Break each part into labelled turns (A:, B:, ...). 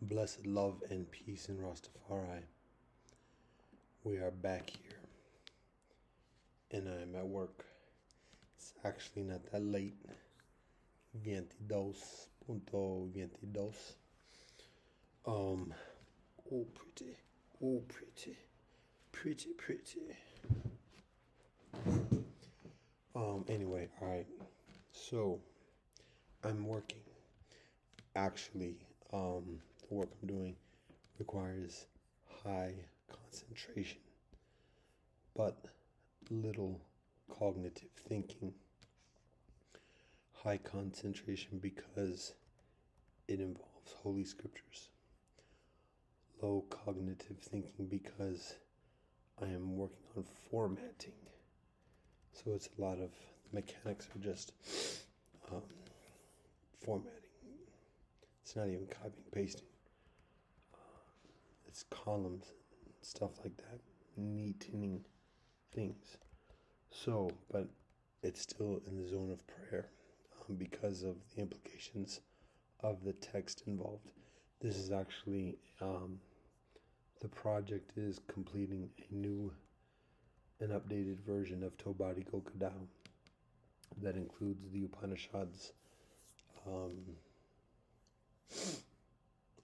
A: Blessed love and peace in Rastafari. We are back here and I'm at work. It's actually not that late. 22.22. Um, oh, pretty. Oh, pretty. Pretty, pretty. Anyway, alright. So, I'm working. Actually, the work I'm doing requires high concentration, but little cognitive thinking. High concentration because it involves Holy Scriptures. Low cognitive thinking because I am working on formatting. So it's a lot of mechanics are just um, formatting. It's not even copying pasting. It's columns and stuff like that, neatening things. So, but it's still in the zone of prayer because of the implications of the text involved. This is actually the project is completing an updated version of Tobadi Gokadao that includes the Upanishads.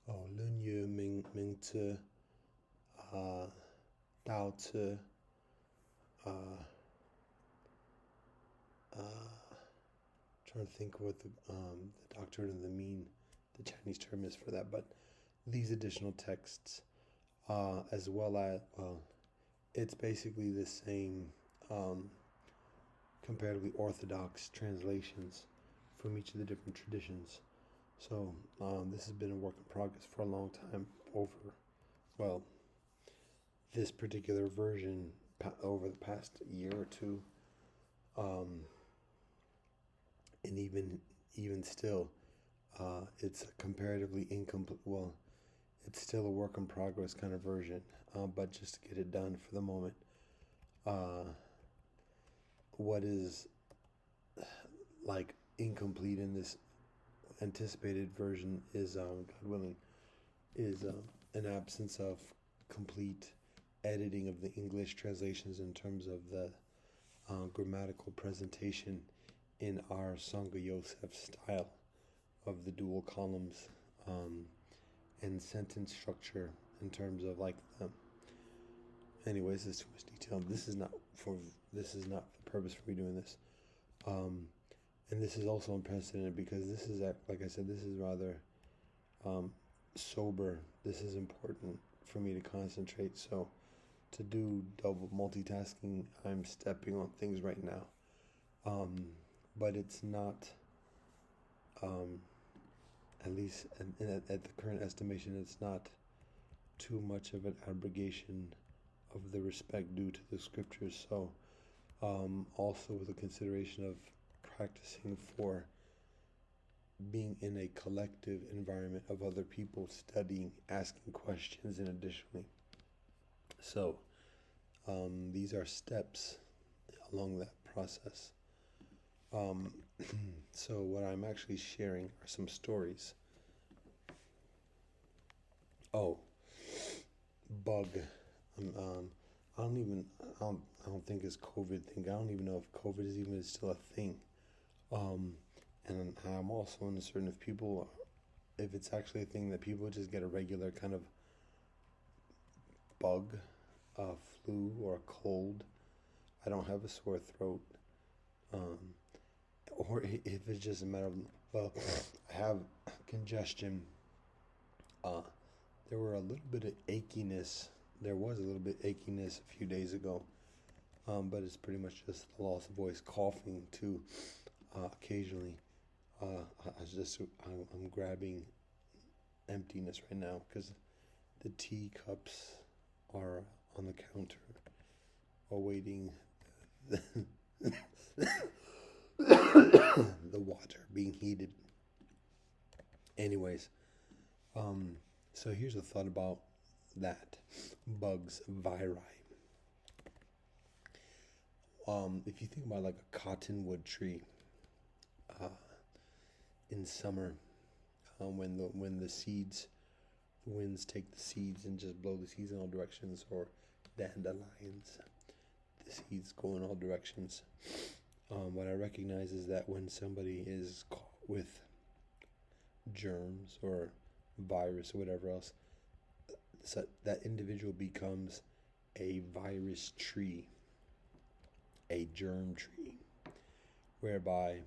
A: Lunyu Ming Tzu, Dao Tzu, trying to think what the doctrine of the mean, the Chinese term is for that, but these additional texts, as well as, it's basically the same comparatively orthodox translations from each of the different traditions. So this has been a work in progress for a long time this particular version over the past year or two. And even still, it's a comparatively incomplete, it's still a work in progress kind of version, but just to get it done for the moment. What is like incomplete in this anticipated version is, God willing, is an absence of complete editing of the English translations in terms of the grammatical presentation in our Sangha Yosef style of the dual columns and sentence structure in terms of like the. Anyways, this is too much detail. This is not the purpose for me doing this. And this is also unprecedented because this is, like I said, this is rather sober. This is important for me to concentrate. So to do double multitasking, I'm stepping on things right now. But it's not, at least at the current estimation, it's not too much of an abrogation of the respect due to the scriptures. So also with the consideration of practicing for being in a collective environment of other people studying, asking questions, and additionally. So these are steps along that process. So what I'm actually sharing are some stories. Oh, bug. I don't think it's COVID thing. I don't even know if COVID is even still a thing. And I'm also uncertain if it's actually a thing that people just get a regular kind of bug, flu or a cold. I don't have a sore throat. Or if it's just a matter of, I have congestion. There was a little bit of achiness a few days ago, but it's pretty much just the loss of voice, coughing too, occasionally. I'm grabbing emptiness right now because the teacups are on the counter awaiting the, the water being heated. Anyways, so here's a thought about that. Bugs, viri. If you think about like a cottonwood tree, in summer, when the seeds winds take the seeds and just blow the seeds in all directions, or dandelions, the seeds go in all directions. What I recognize is that when somebody is caught with germs or virus or whatever else, so that individual becomes a virus tree, a germ tree, whereby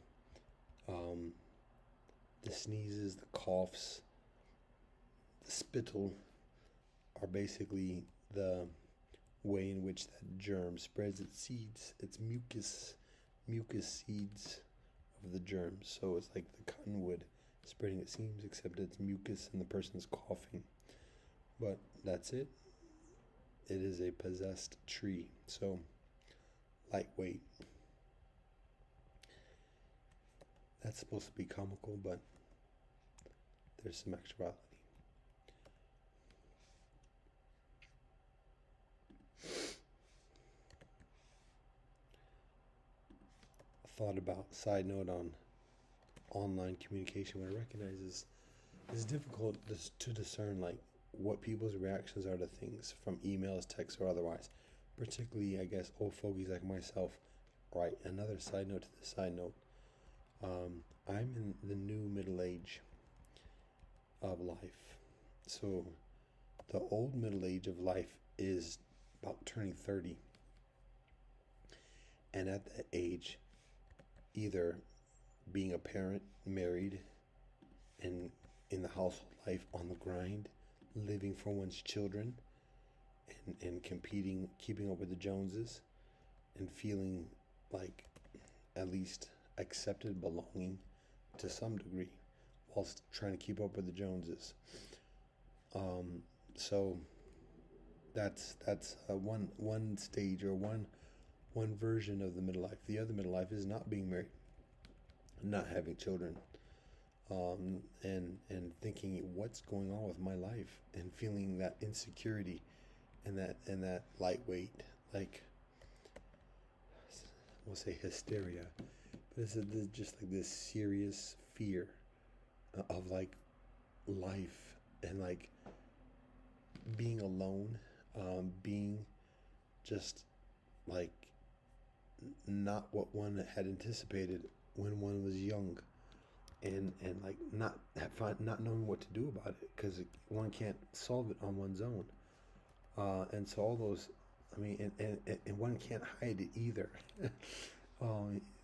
A: the sneezes, the coughs, the spittle are basically the way in which that germ spreads its seeds, its mucus seeds of the germs. So it's like the cottonwood spreading its seeds, except it's mucus and the person's coughing. But that's it. It is a possessed tree. So lightweight. That's supposed to be comical, but there's some actuality. Thought about, side note on online communication, what I recognize is it's difficult to discern like what people's reactions are to things from emails, texts, or otherwise. Particularly, I guess, old fogies like myself. Right. Another side note to the side note. I'm in the new middle age of life. So the old middle age of life is about turning 30. And at that age, either being a parent, married, and in the household life on the grind, living for one's children, and competing, keeping up with the Joneses, and feeling like at least accepted, belonging to some degree, whilst trying to keep up with the Joneses. So that's one stage, or one version of the middle life. The other middle life is not being married, not having children, and thinking what's going on with my life, and feeling that insecurity and that lightweight, like, we'll say hysteria, but it's just like this serious fear of like life, and like being alone, being just like not what one had anticipated when one was young, and like not knowing what to do about it, because one can't solve it on one's own, and so all those, I mean, and one can't hide it either.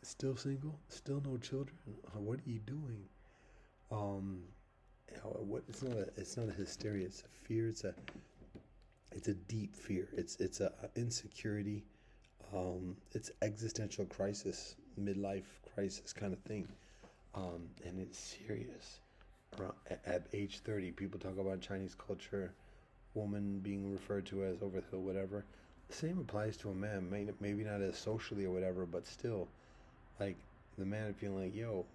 A: Still single, still no children. What are you doing? What? It's not a hysteria. It's a fear. It's a deep fear. It's a insecurity. It's existential crisis, midlife crisis kind of thing, and it's serious. Around at age 30, people talk about Chinese culture, woman being referred to as over the hill, whatever. The same applies to a man, maybe not as socially or whatever, but still, like the man feeling like, yo,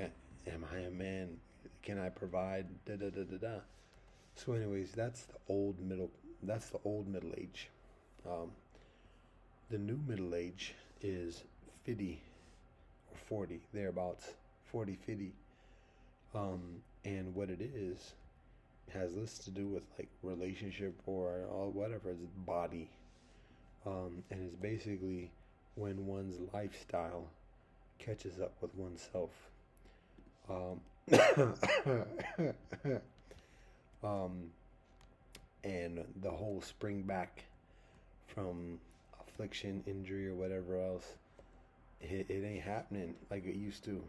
A: am I a man? Can I provide? Da da da da da. So, anyways, that's the old middle. That's the old middle age. The new middle age is 50 or 40, thereabouts, 40, 50. And what it is has less to do with like relationship or whatever. It's body. And it's basically when one's lifestyle catches up with oneself. And the whole spring back from affliction, injury, or whatever else, it ain't happening like it used to.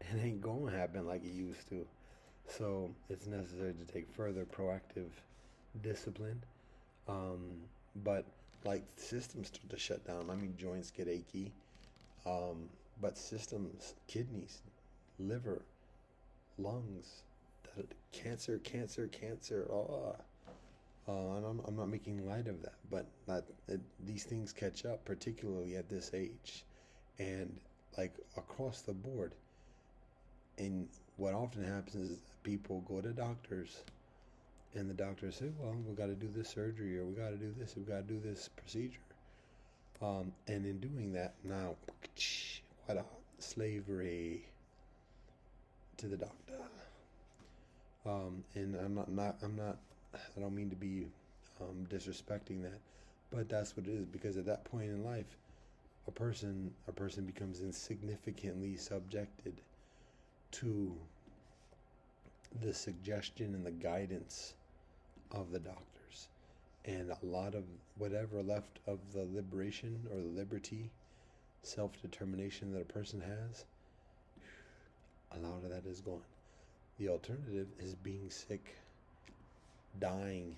A: It ain't gonna happen like it used to. So it's necessary to take further proactive discipline. But like systems start to shut down. I mean, joints get achy. But systems, kidneys, liver, lungs, cancer. And I'm not making light of that, but these things catch up, particularly at this age, and like across the board. And what often happens is that people go to doctors, and the doctors say, "Well, we got to do this surgery, or we got to do this, we got to do this procedure." And in doing that, now, what a slavery to the doctor. And I don't mean to be disrespecting that, but that's what it is, because at that point in life, a person becomes insignificantly subjected to the suggestion and the guidance of the doctors. And a lot of whatever left of the liberation or the liberty, self determination that a person has, a lot of that is gone. The alternative is being sick, dying,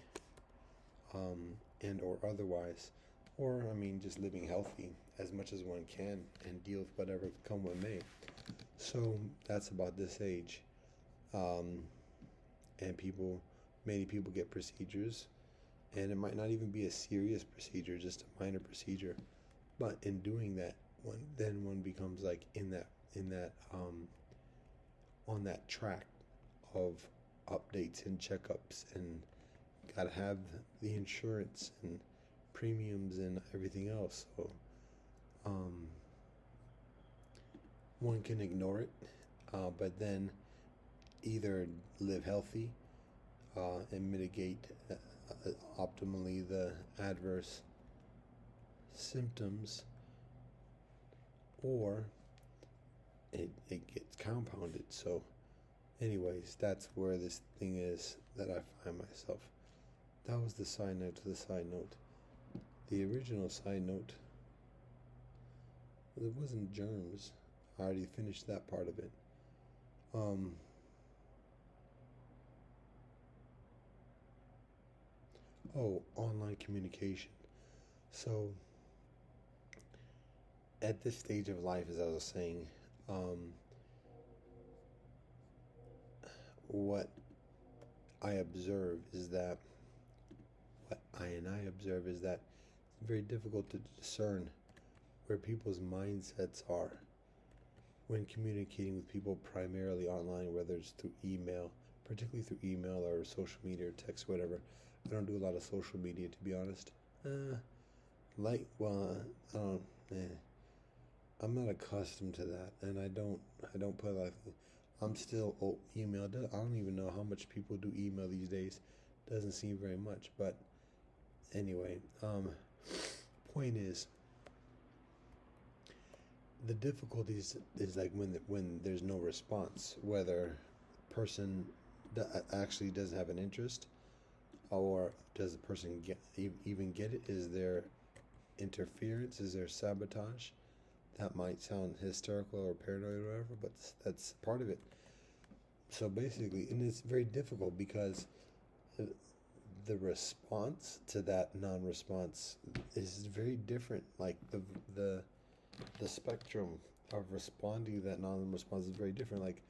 A: and or otherwise, or I mean, just living healthy as much as one can and deal with whatever come what may. So that's about this age, um, and many people get procedures, and it might not even be a serious procedure, just a minor procedure. But in doing that, one becomes like in that on that track of updates and checkups, and gotta have the insurance and premiums and everything else. So um, one can ignore it, but then either live healthy and mitigate optimally the adverse symptoms, or it gets compounded. So, anyways, that's where this thing is that I find myself. That was the side note to the side note. The original side note, it wasn't germs. I already finished that part of it. Um, Online communication. So, at this stage of life, as I was saying, um, what I observe is that what I observe is that it's very difficult to discern where people's mindsets are when communicating with people primarily online, whether it's through email, particularly through email or social media or text, whatever. I don't do a lot of social media, to be honest. Uh, well, I don't. Eh, I'm not accustomed to that, and I don't put like. I'm still email. I don't even know how much people do email these days. Doesn't seem very much, but anyway. Point is, the difficulties is like when there's no response, whether person actually doesn't have an interest, or does the person even get it? Is there interference? Is there sabotage? That might sound hysterical or paranoid or whatever, but that's part of it. So basically, and it's very difficult because the response to that non-response is very different. Like the spectrum of responding to that non-response is very different. Like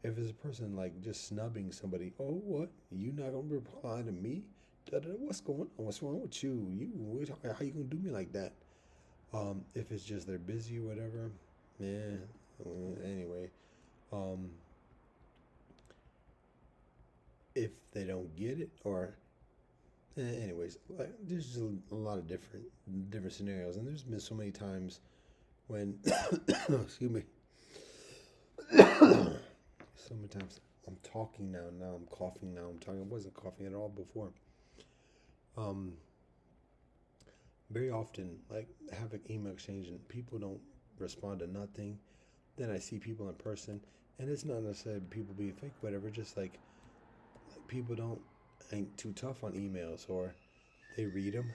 A: if it's a person like just snubbing somebody, oh what, you not gonna reply to me? What's going on? What's wrong with you? How you gonna do me like that? If it's just they're busy or whatever, yeah. Anyway, um, if they don't get it, or anyways, like, there's just a lot of different scenarios, and there's been so many times when, excuse me, so many times I'm talking now. Now I'm coughing. Now I'm talking. I wasn't coughing at all before. Um, Very often, like, have an email exchange and people don't respond to nothing. Then I see people in person, and it's not necessarily people being fake, whatever. Just like people don't ain't too tough on emails, or they read them.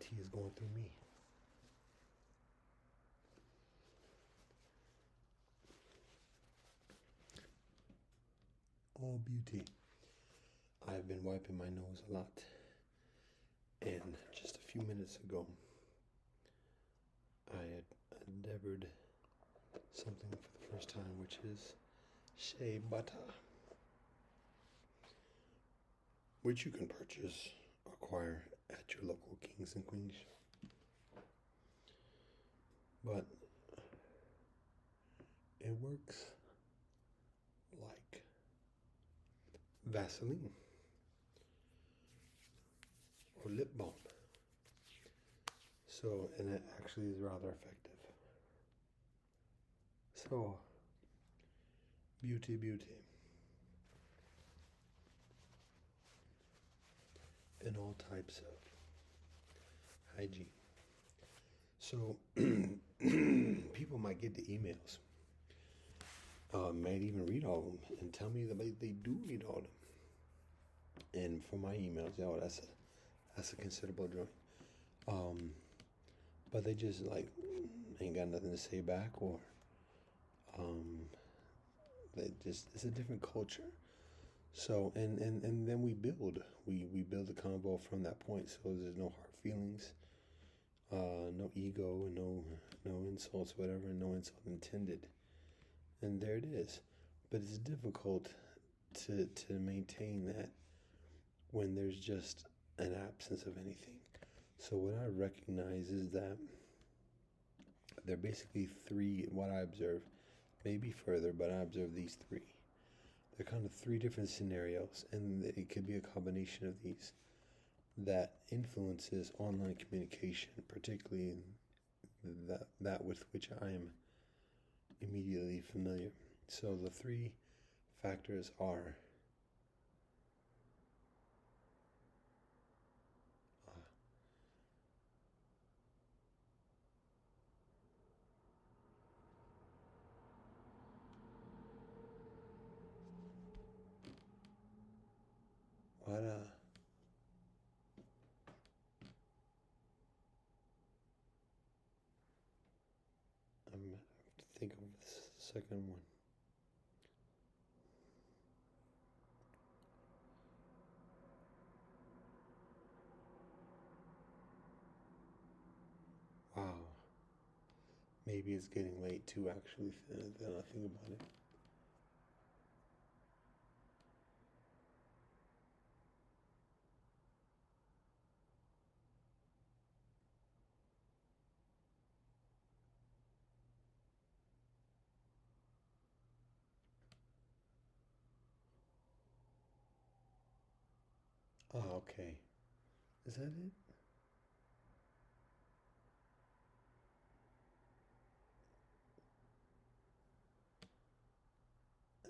A: tea is going through me. All beauty. I've been wiping my nose a lot. And just a few minutes ago, I had endeavored something for the first time, which is shea butter, which you can purchase, acquire at your local Kings and Queens shop. But it works like Vaseline or lip balm. So, and it actually is rather effective. So, beauty, beauty. And all types of hygiene. So, people might get the emails, might even read all of them, and tell me that they do read all of them. And for my emails, yo, that's a considerable joint. But they just like ain't got nothing to say back, or they just, it's a different culture. So and then we build the convo from that point. So there's no hard feelings, no ego, and no insults, whatever, and no insult intended. And there it is. But it's difficult to maintain that when there's just an absence of anything. So what I recognize is that there are basically three, what I observe, maybe further, but I observe these three. They're kind of three different scenarios, and it could be a combination of these that influences online communication, particularly that with which I am immediately familiar. So the three factors are what I'm gonna have to think of the second one. Wow. Maybe it's getting late too, actually, then I think about it. Oh, okay. Is that it?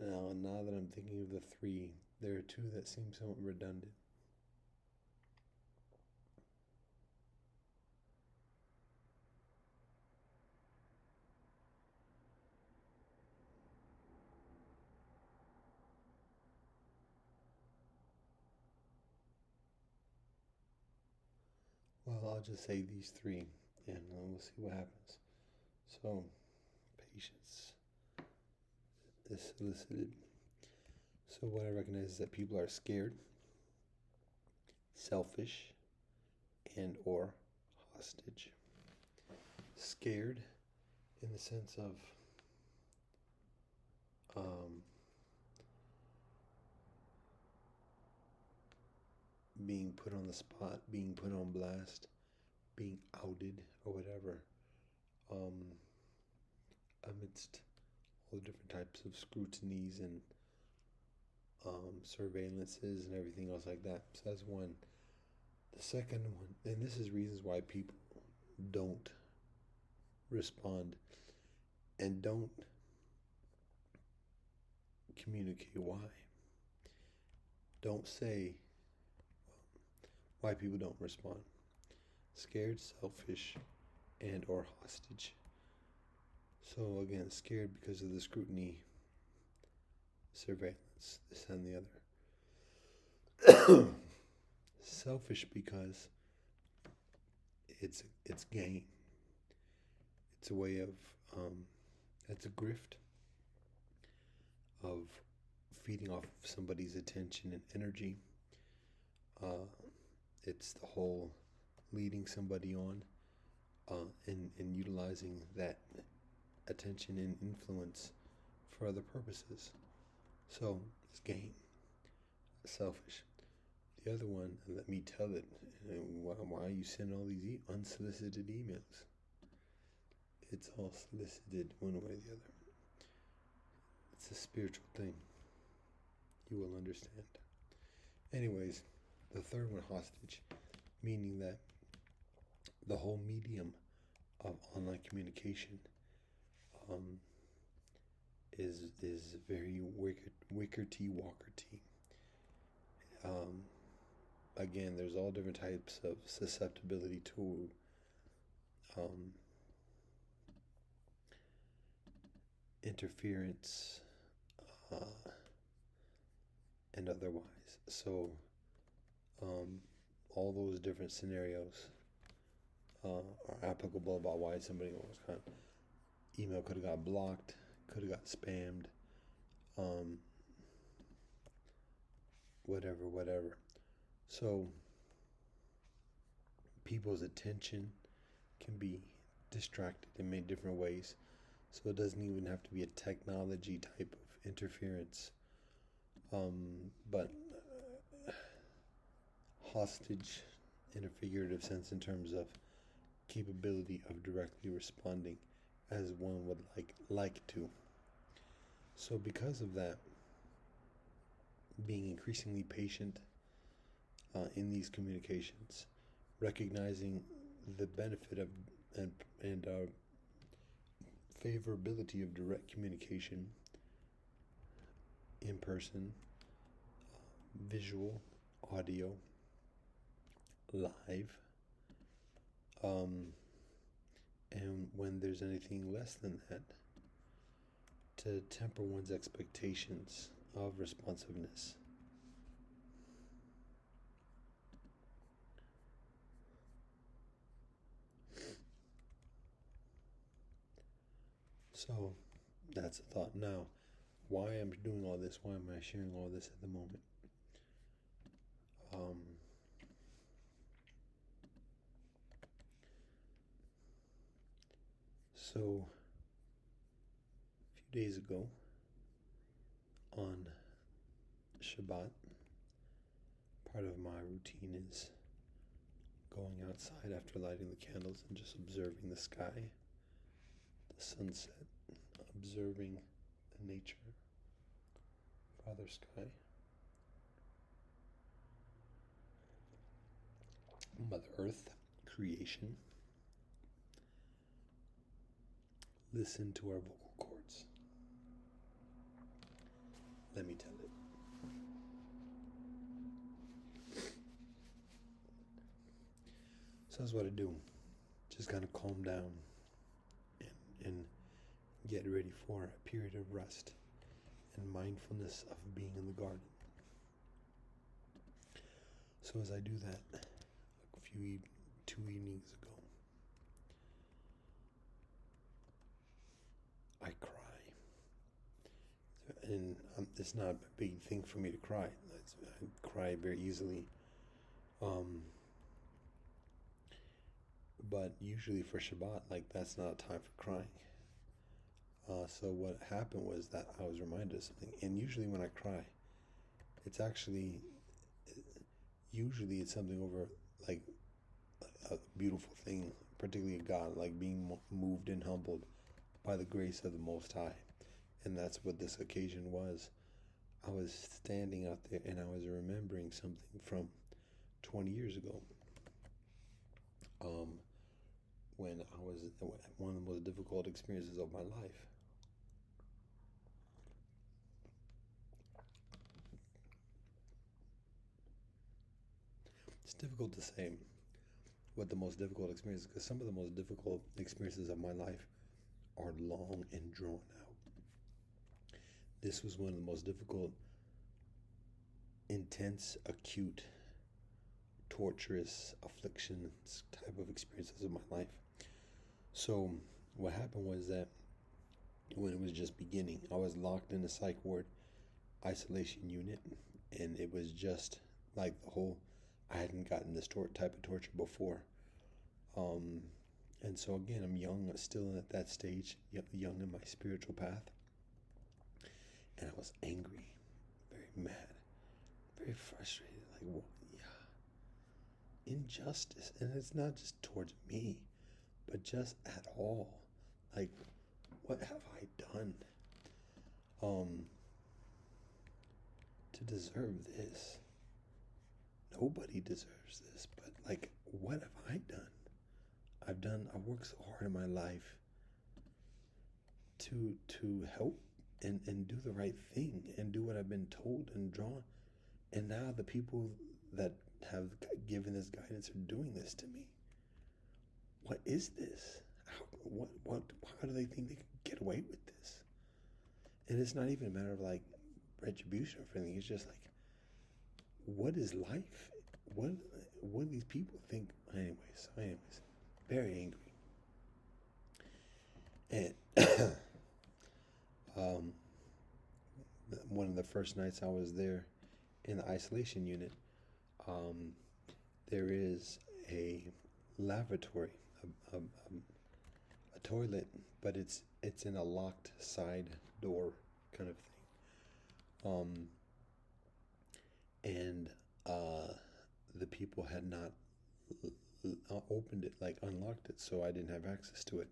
A: Now that I'm thinking of the three, there are two that seem somewhat redundant. Well, I'll just say these three, and we'll see what happens. So, patience is solicited. So, what I recognize is that people are scared, selfish, and or hostage. Scared in the sense of being put on the spot, being put on blast, being outed, or whatever, amidst all the different types of scrutinies and surveillances and everything else like that. So that's one. The second one, and this is reasons why people don't respond and don't communicate why. Don't say why people don't respond. Scared, selfish, and or hostage. So again, scared because of the scrutiny, surveillance, this and the other. Selfish because it's gain. It's a way of it's a grift of feeding off of somebody's attention and energy. Uh, it's the whole leading somebody on and utilizing that attention and influence for other purposes. So it's gain, selfish. The other one, let me tell it. Why you send all these unsolicited emails? It's all solicited one way or the other. It's a spiritual thing. You will understand. Anyways, the third one, hostage, meaning that the whole medium of online communication is very wickerty walkerty. Again, there's all different types of susceptibility to interference and otherwise. So all those different scenarios are applicable about why somebody was kind of email could have got blocked, could have got spammed, whatever. So people's attention can be distracted in many different ways. So it doesn't even have to be a technology type of interference. But hostage in a figurative sense in terms of capability of directly responding as one would like to. So because of that, being increasingly patient in these communications, recognizing the benefit of and favorability of direct communication in person, visual, audio, live, and when there's anything less than that, to temper one's expectations of responsiveness. So that's a thought. Now, why I'm doing all this, why am I sharing all this at the moment? So a few days ago on Shabbat, part of my routine is going outside after lighting the candles and just observing the sky, the sunset, observing the nature, Father Sky, Mother Earth, creation. Listen to our vocal cords. Let me tell it. So that's what I do. Just kind of calm down and get ready for a period of rest and mindfulness of being in the garden. So as I do that, two evenings ago, I cry. And it's not a big thing for me to cry. I cry very easily. But usually for Shabbat, that's not a time for crying. So what happened was that I was reminded of something. And usually when I cry, it's something over a beautiful thing, particularly God, being moved and humbled by the grace of the Most High. And that's what this occasion was. I was standing out there and I was remembering something from 20 years ago. When I was one of the most difficult experiences of my life. It's difficult to say what the most difficult experience is, because some of the most difficult experiences of my life are long and drawn out. This was one of the most difficult, intense, acute, torturous afflictions type of experiences of my life. So what happened was that when it was just beginning, I was locked in a psych ward isolation unit, and it was just like the whole, I hadn't gotten this type of torture before. Um, and so again, I'm young, still at that stage, young in my spiritual path, and I was angry, very mad, very frustrated. Like, well, yeah, injustice, and it's not just towards me, but just at all. Like, what have I done um, to deserve this? Nobody deserves this, but like, what have I done? I've worked so hard in my life to help and do the right thing and do what I've been told and drawn. And now the people that have given this guidance are doing this to me. What is this? How do they think they can get away with this? And it's not even a matter of like retribution or anything. It's just like, what is life? What do these people think? Anyways, very angry. And um, one of the first nights I was there in the isolation unit, um, there is a lavatory, a, a, a toilet, but it's in a locked side door kind of thing. And the people had not opened it, like unlocked it, so I didn't have access to it.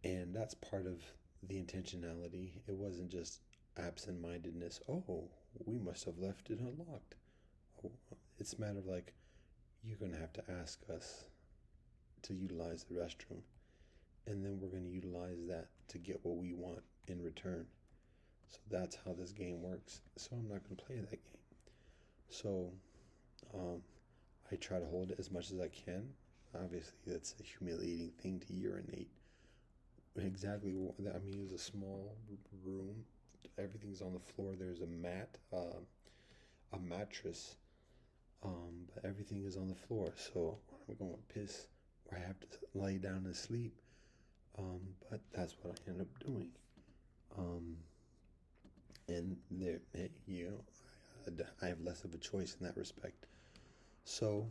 A: And that's part of the intentionality. It wasn't just absent-mindedness. Oh, we must have left it unlocked. Oh, it's a matter of like, you're going to have to ask us to utilize the restroom, and then we're going to utilize that to get what we want in return. So that's how this game works. So I'm not going to play that game. So I try to hold it as much as I can. Obviously, that's a humiliating thing to urinate. Exactly. I mean, it's a small room. Everything's on the floor. There's a mat, a mattress, but everything is on the floor. So I'm going to piss, or I have to lay down and sleep. But that's what I end up doing. And there, I have less of a choice in that respect. So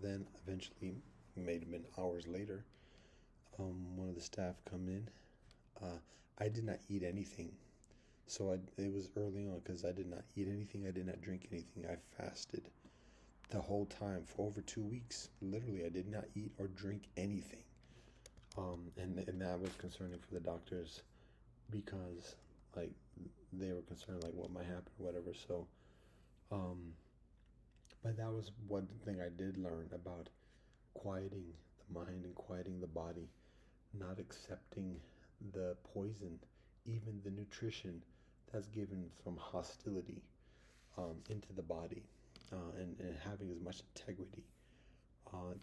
A: then eventually, it may have been hours later, one of the staff come in. I did not eat anything. So it was early on because I did not eat anything. I did not drink anything. I fasted the whole time for over 2 weeks. Literally, I did not eat or drink anything. And that was concerning for the doctors because like they were concerned like what might happen or whatever. So, but that was one thing I did learn about quieting the mind and quieting the body, not accepting the poison, even the nutrition that's given from hostility into the body, and having as much integrity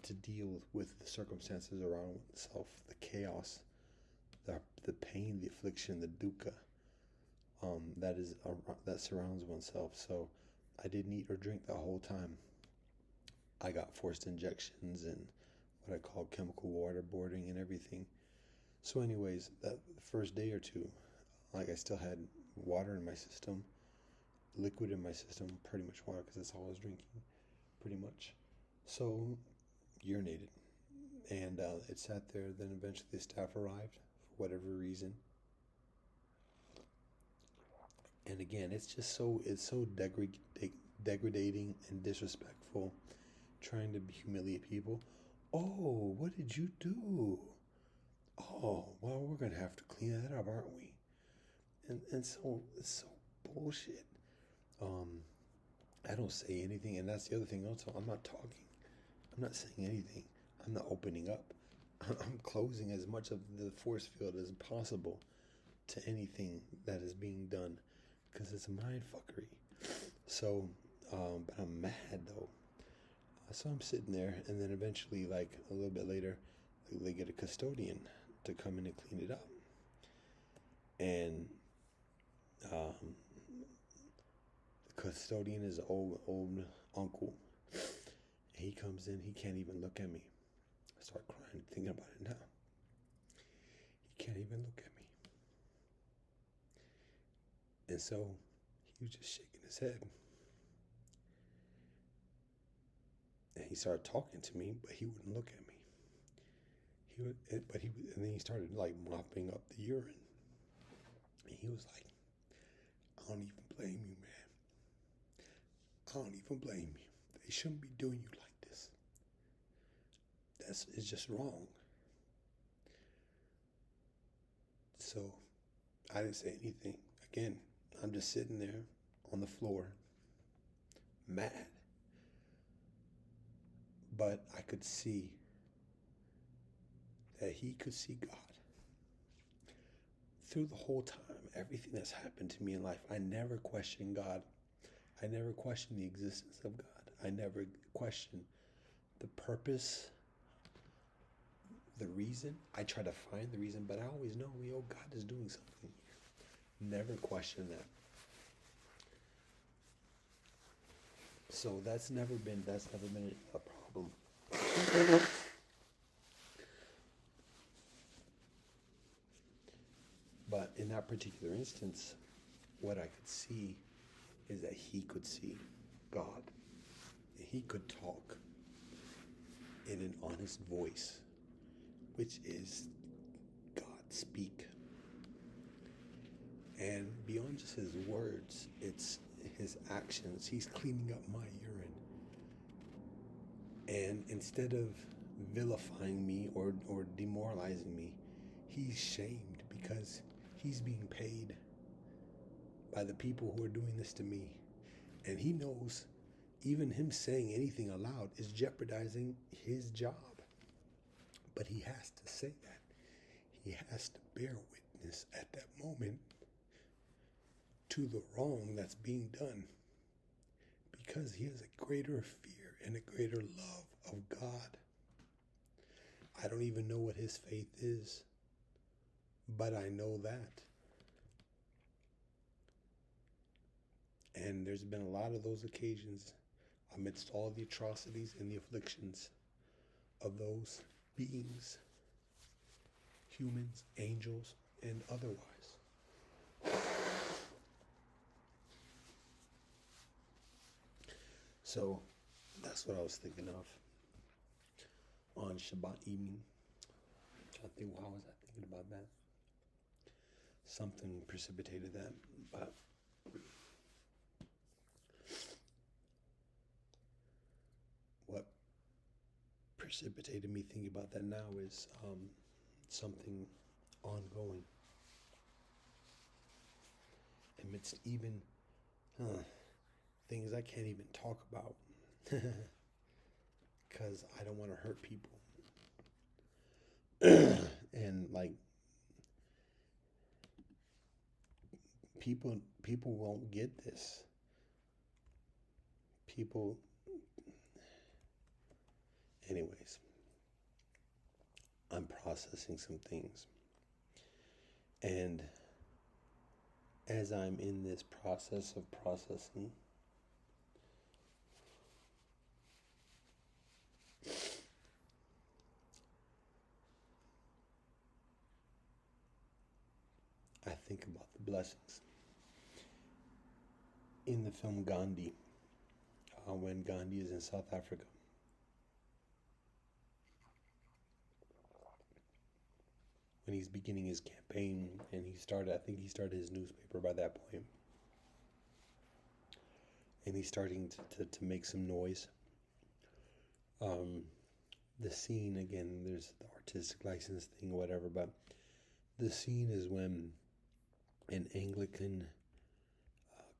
A: to deal with the circumstances around oneself, the chaos, the pain, the affliction, the dukkha that surrounds oneself. So I didn't eat or drink the whole time. I got forced injections and what I call chemical waterboarding and everything. So anyways, that first day or two, like I still had water in my system, liquid in my system, pretty much water because that's all I was drinking, pretty much. So urinated, and it sat there. Then eventually the staff arrived for whatever reason. And again, it's so degrading and disrespectful, trying to humiliate people. Oh, what did you do? Oh, well, we're gonna have to clean that up, aren't we? And so it's so bullshit. Um, I don't say anything, and that's the other thing. Also, I'm not talking. I'm not saying anything. I'm not opening up. I'm closing as much of the force field as possible to anything that is being done, because it's mind fuckery. So, but I'm mad though. So I'm sitting there, and then eventually, like a little bit later, they get a custodian to come in and clean it up. And the custodian is an old uncle, He comes in, he can't even look at me. I start crying, thinking about it now. He can't even look at me. And so he was just shaking his head. And he started talking to me, but he wouldn't look at me. And then he started like mopping up the urine. And he was like, I don't even blame you, man. I don't even blame you. They shouldn't be doing you like this. It's just wrong. So I didn't say anything. Again, I'm just sitting there on the floor, mad. But I could see that he could see God. Through the whole time, everything that's happened to me in life, I never questioned God. I never questioned the existence of God. I never questioned the purpose, the reason. I try to find the reason, but I always know, God is doing something here. Never question that. So that's never been a problem. But in that particular instance, what I could see is that he could see God. He could talk in an honest voice, which is God speak. And beyond just his words, it's his actions. He's cleaning up my urine. And instead of vilifying me or demoralizing me, he's shamed because he's being paid by the people who are doing this to me. And he knows even him saying anything aloud is jeopardizing his job. But he has to say that. He has to bear witness at that moment to the wrong that's being done, because he has a greater fear and a greater love of God. I don't even know what his faith is, but I know that. And there's been a lot of those occasions amidst all the atrocities and the afflictions of those beings, humans, angels, and otherwise. So that's what I was thinking of on Shabbat evening. I think, why was I thinking about that? Something precipitated that, but what precipitated me thinking about that now is something ongoing amidst even things I can't even talk about because I don't want to hurt people. And like people won't get this. Anyways, I'm processing some things, and as I'm in this process of processing, I think about the blessings. In the film Gandhi, when Gandhi is in South Africa, when he's beginning his campaign, and I think he started his newspaper by that point, and he's starting to make some noise. The scene, again, there's the artistic license thing or whatever, but the scene is when an Anglican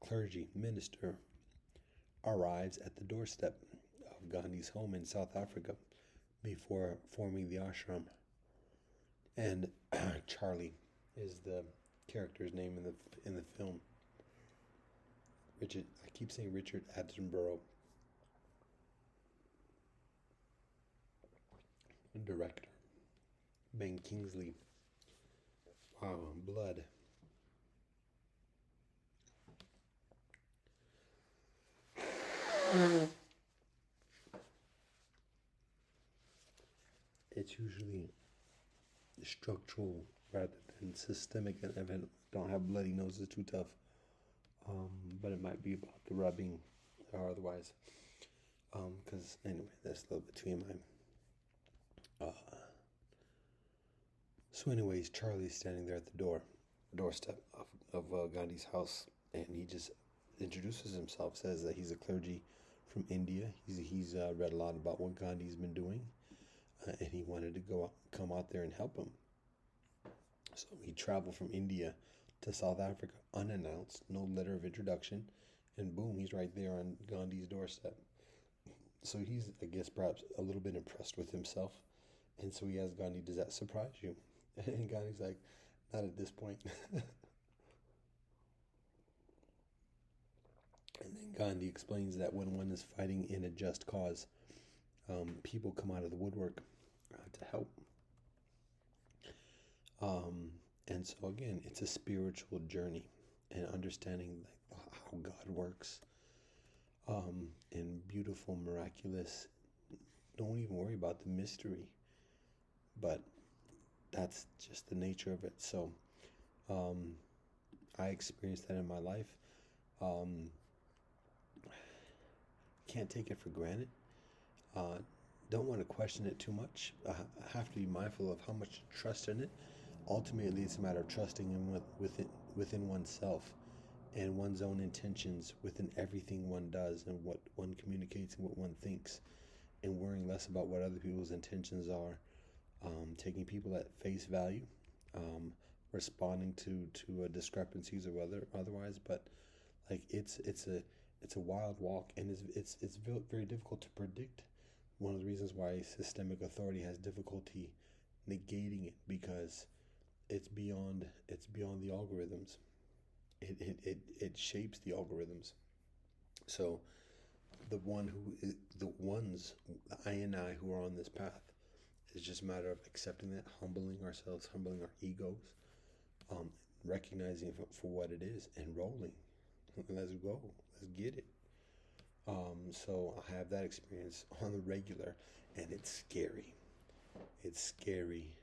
A: clergy minister arrives at the doorstep of Gandhi's home in South Africa before forming the ashram. And Charlie is the character's name in the film. I keep saying Richard Attenborough. Director Ben Kingsley. Wow, blood. it's usually structural rather than systemic. And if I don't have bloody noses, too tough. But it might be about the rubbing or otherwise. Because anyway, that's a little between my. So, anyways, Charlie's standing there at the doorstep of Gandhi's house, and he just introduces himself, says that he's a clergy from India. He's read a lot about what Gandhi's been doing, and he wanted to come out there and help him. So he traveled from India to South Africa unannounced, no letter of introduction, and boom, he's right there on Gandhi's doorstep. So he's, I guess, perhaps a little bit impressed with himself, and so he asks Gandhi, "Does that surprise you?" And Gandhi's like, "Not at this point." And then Gandhi explains that when one is fighting in a just cause, people come out of the woodwork to help. And so again, it's a spiritual journey and understanding like how God works. And beautiful, miraculous. Don't even worry about the mystery, but that's just the nature of it. So, I experienced that in my life. Can't take it for granted. Don't want to question it too much. I have to be mindful of how much to trust in it. Ultimately, it's a matter of trusting within oneself and one's own intentions within everything one does and what one communicates and what one thinks, and worrying less about what other people's intentions are, taking people at face value, responding to discrepancies or otherwise. But like it's a wild walk, and it's very difficult to predict. One of the reasons why systemic authority has difficulty negating it, because it's beyond the algorithms. It shapes the algorithms. So the ones, the I and I who are on this path, it's just a matter of accepting that, humbling ourselves, humbling our egos, recognizing it for what it is, and rolling. Let's go. Let's get it. So I have that experience on the regular, and it's scary. It's scary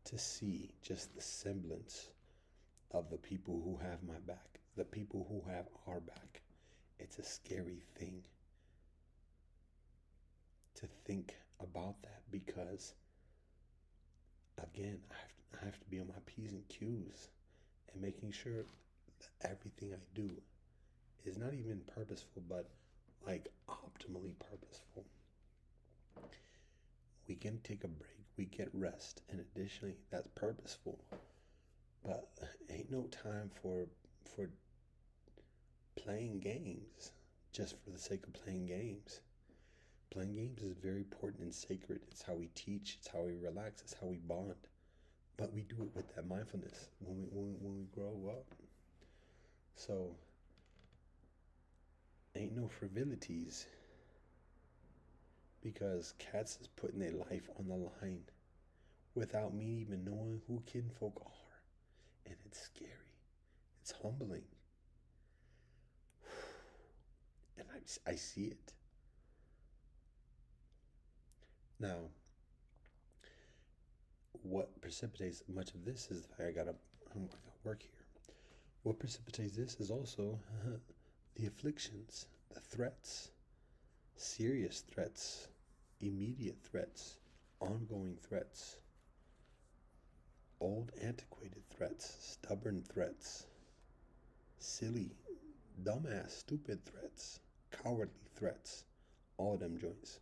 A: to see just the semblance of the people who have my back, the people who have our back. It's a scary thing to think about that, because again, I have to be on my P's and Q's and making sure that everything I do is not even purposeful, but like optimally purposeful. We can take a break, we get rest, and additionally, that's purposeful. But ain't no time for playing games just for the sake of playing games. Playing games is very important and sacred. It's how we teach, it's how we relax, it's how we bond. But we do it with that mindfulness when we grow up. So ain't no frivolities, because cats is putting their life on the line without me even knowing who kinfolk are. And it's scary. It's humbling. And I see it. Now, what precipitates much of this is the fact I got work here. What precipitates this is also the afflictions, the threats, serious threats, immediate threats, ongoing threats, old antiquated threats, stubborn threats, silly, dumbass, stupid threats, cowardly threats, all of them joints.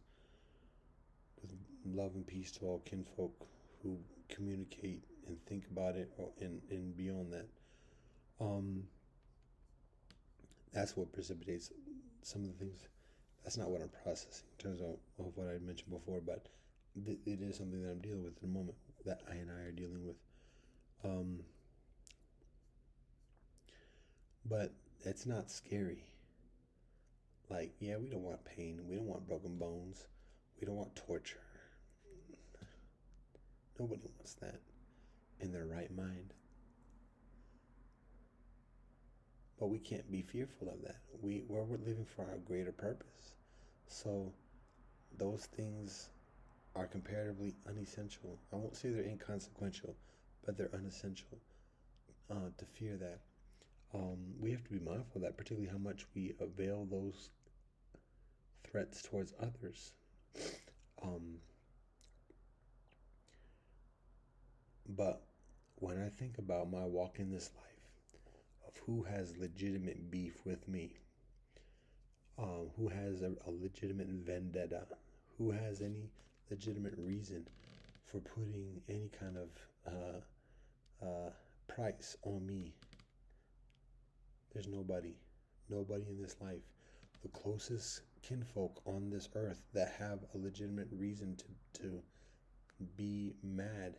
A: With love and peace to all kinfolk who communicate and think about it, and beyond that. That's what precipitates some of the things. That's not what I'm processing in terms of what I mentioned before, but it is something that I'm dealing with in the moment, that I and I are dealing with. But it's not scary. Like, yeah, we don't want pain. We don't want broken bones. We don't want torture. Nobody wants that in their right mind. But we can't be fearful of that. We're living for our greater purpose. So those things are comparatively unessential. I won't say they're inconsequential, but they're unessential. To fear that, we have to be mindful of that, particularly how much we avail those threats towards others. Um, but when I think about my walk in this life, of who has legitimate beef with me, who has a legitimate vendetta, who has any legitimate reason for putting any kind of price on me, there's nobody. Nobody in this life. The closest kinfolk on this earth that have a legitimate reason to be mad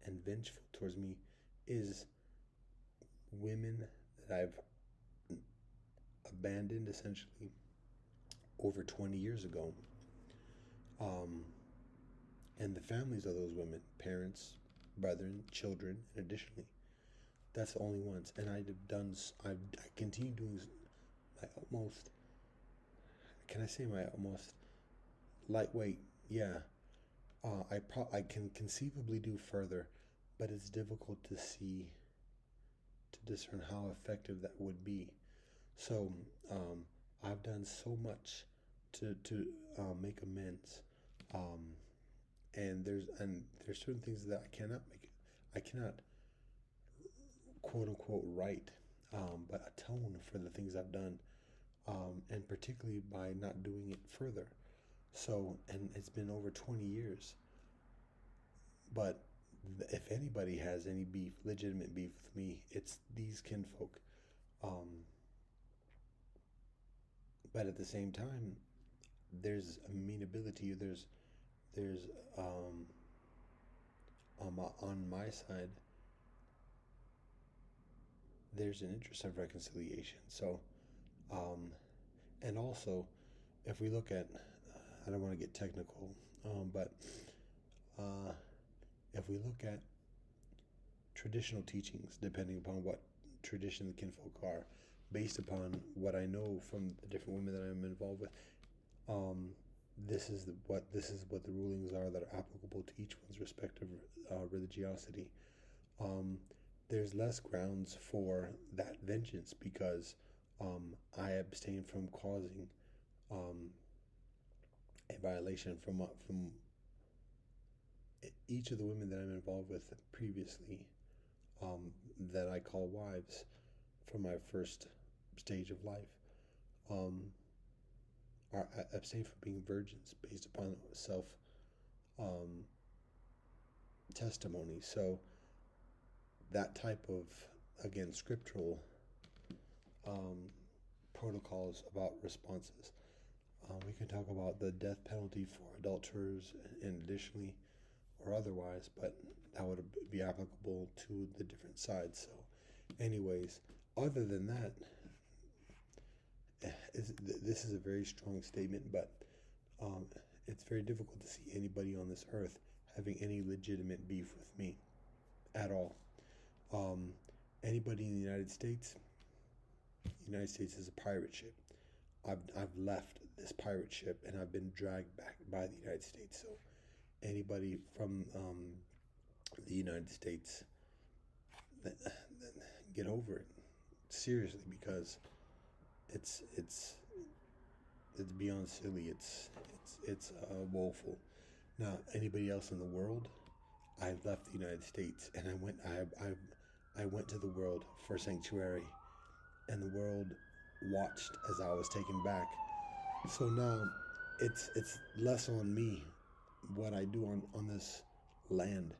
A: and vengeful towards me is women that I've abandoned essentially over 20 years ago. Um, and the families of those women, parents, brethren, children, and additionally, that's the only ones. And I continue doing my utmost. Can I say my utmost lightweight? Yeah. I can conceivably do further, but it's difficult to discern how effective that would be. So I've done so much to make amends, um, and there's certain things that I cannot quote unquote right, but atone for the things I've done, and particularly by not doing it further. So, and it's been over 20 years, but if anybody has any beef, legitimate beef with me, it's these kinfolk. Um, but at the same time, there's amenability. There's on my side, there's an interest of reconciliation. So, um, and also, if we look at, I don't want to get technical, but uh, if we look at traditional teachings, depending upon what tradition the kinfolk are, based upon what I know from the different women that I'm involved with, um, this is what the rulings are that are applicable to each one's respective religiosity. Um, there's less grounds for that vengeance because I abstain from causing um, a violation from each of the women that I'm involved with previously, that I call wives from my first stage of life, um, are abstain from being virgins based upon self um, testimony. So that type of, again, scriptural um, protocols about responses. We can talk about the death penalty for adulterers and additionally or otherwise, but that would be applicable to the different sides. So, anyways, other than that, this is a very strong statement, but um, it's very difficult to see anybody on this earth having any legitimate beef with me at all. Um, Anybody in the United States is a pirate ship. I've left this pirate ship and I've been dragged back by the United States. So anybody from the United States, get over it seriously, because it's beyond silly. It's woeful. Now, anybody else in the world, I left the United States and I went to the world for sanctuary, and the world watched as I was taken back. So now it's less on me what I do on this land.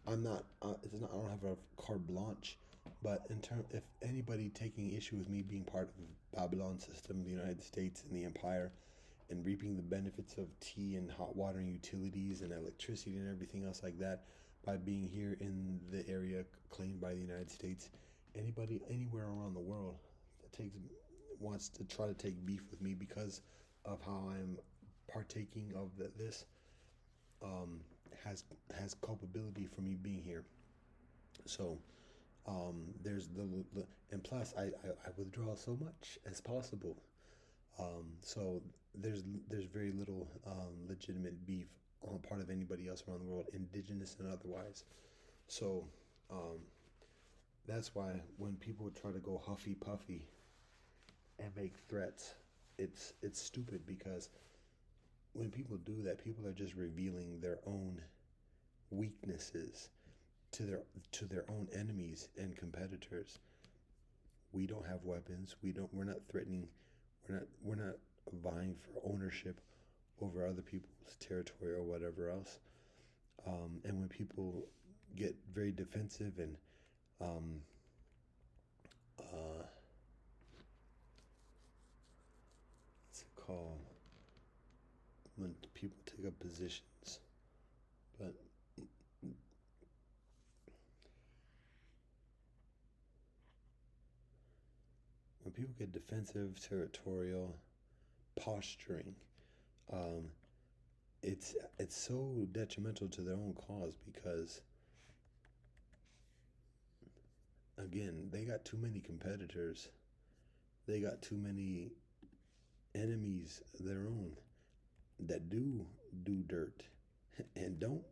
A: I'm not. It's not. I don't have a carte blanche. But in term, if anybody taking issue with me being part of the Babylon system, the United States and the Empire, and reaping the benefits of tea and hot water and utilities and electricity and everything else like that by being here in the area claimed by the United States, anybody anywhere around the world that wants to try to take beef with me because of how I'm partaking of this, um, has culpability for me being here. So there's and plus I withdraw so much as possible. So there's very little legitimate beef on the part of anybody else around the world, indigenous and otherwise. So um, that's why when people try to go huffy puffy and make threats, it's stupid, because when people do that, people are just revealing their own weaknesses to their own enemies and competitors. We don't have weapons. We're not threatening. We're not vying for ownership over other people's territory or whatever else. And when people get very defensive and um, uh, what's it called? When people take up positions, but when people get defensive, territorial, posturing, um, it's so detrimental to their own cause, because again, they got too many competitors, they got too many enemies of their own that do dirt and don't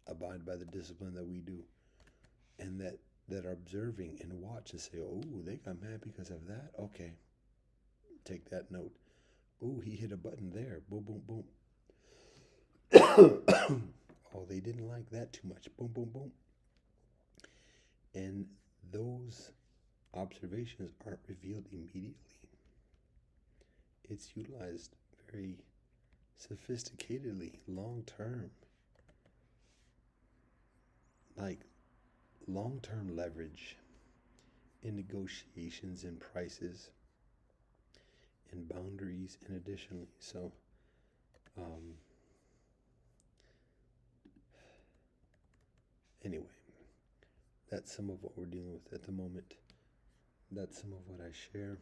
A: abide by the discipline that we do, and that are observing and watch and say, oh, they got mad because of that. Okay, take that note. Oh, he hit a button there. Boom, boom, boom. Oh, they didn't like that too much. Boom, boom, boom. And those observations aren't revealed immediately. It's utilized very sophisticatedly, long term, like long term leverage in negotiations and prices and boundaries, and additionally. So, um, anyway, that's some of what we're dealing with at the moment. That's some of what I share.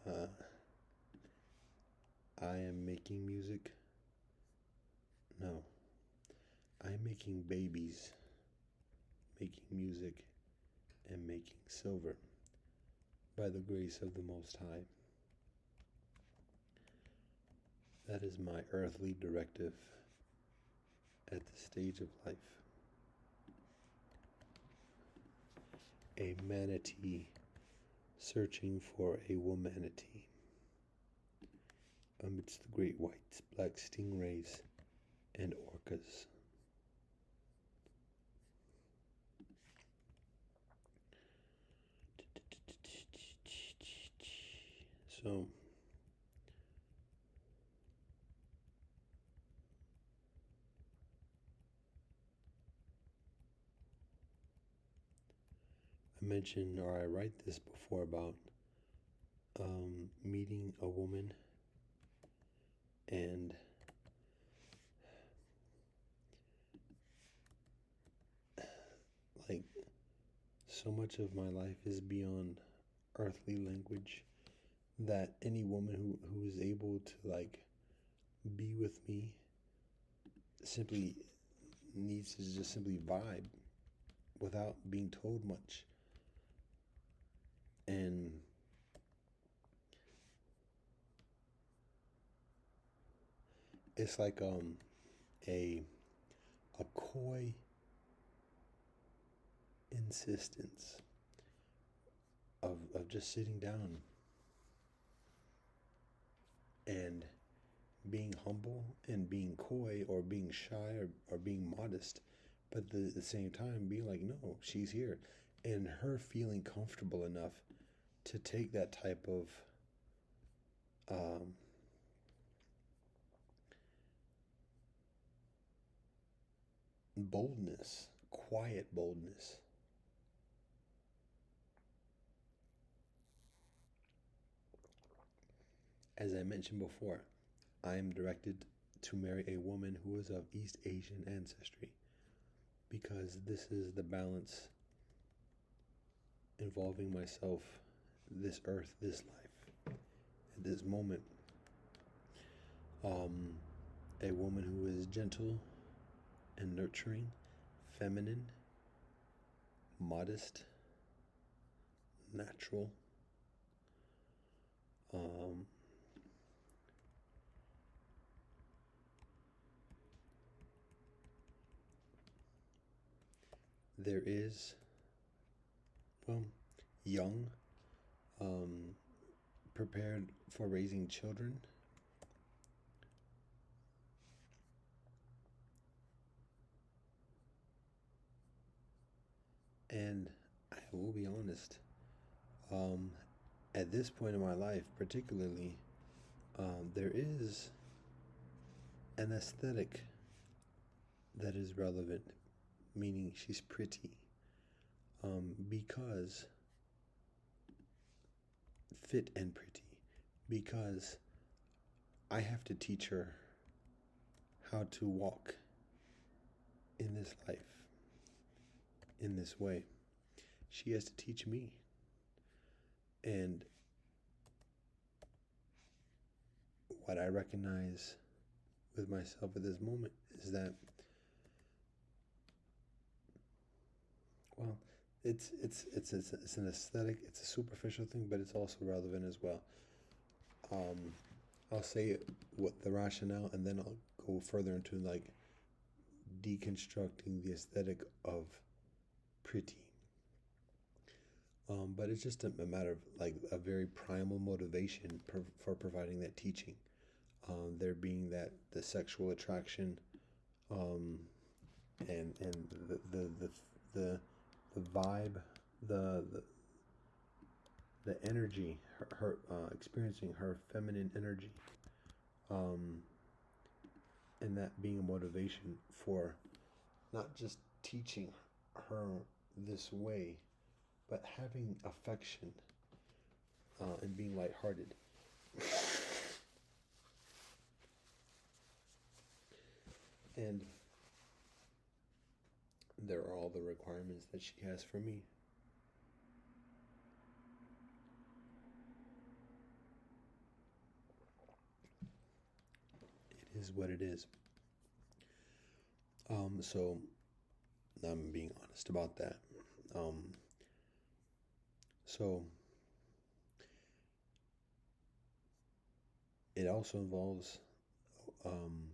A: Uh, I am making music. No, I'm making babies, making music, and making silver by the grace of the Most High. That is my earthly directive at this stage of life. A manatee searching for a womanatee amidst the great whites, black stingrays, and orcas. So, I mentioned, or I write this before, about meeting a woman, and like so much of my life is beyond earthly language, that any woman who is able to like be with me simply needs to just simply vibe without being told much. And it's like a a coy insistence of just sitting down and being humble and being coy or being shy or being modest, but at the same time being like, no, she's here, and her feeling comfortable enough to take that type of um, boldness, quiet boldness. As I mentioned before, I am directed to marry a woman who is of East Asian ancestry, because this is the balance involving myself, this earth, this life, at this moment. Um, a woman who is gentle and nurturing, feminine, modest, natural, um, there is, well, young, um, prepared for raising children, and I will be honest, um, at this point in my life, particularly, there is an aesthetic that is relevant, meaning she's pretty, because fit and pretty, because I have to teach her how to walk in this life, in this way. She has to teach me. And what I recognize with myself at this moment is that, well, it's an aesthetic, it's a superficial thing, but it's also relevant as well. Um, I'll say what the rationale, and then I'll go further into like deconstructing the aesthetic of pretty. But it's just a matter of like a very primal motivation for providing that teaching. There being that the sexual attraction, um, and the the vibe, the the, the energy, her experiencing her feminine energy, um, and that being a motivation for not just teaching her this way, but having affection, and being lighthearted. And there are all the requirements that she has for me. It is what it is. So I'm being honest about that. Um, so it also involves, um,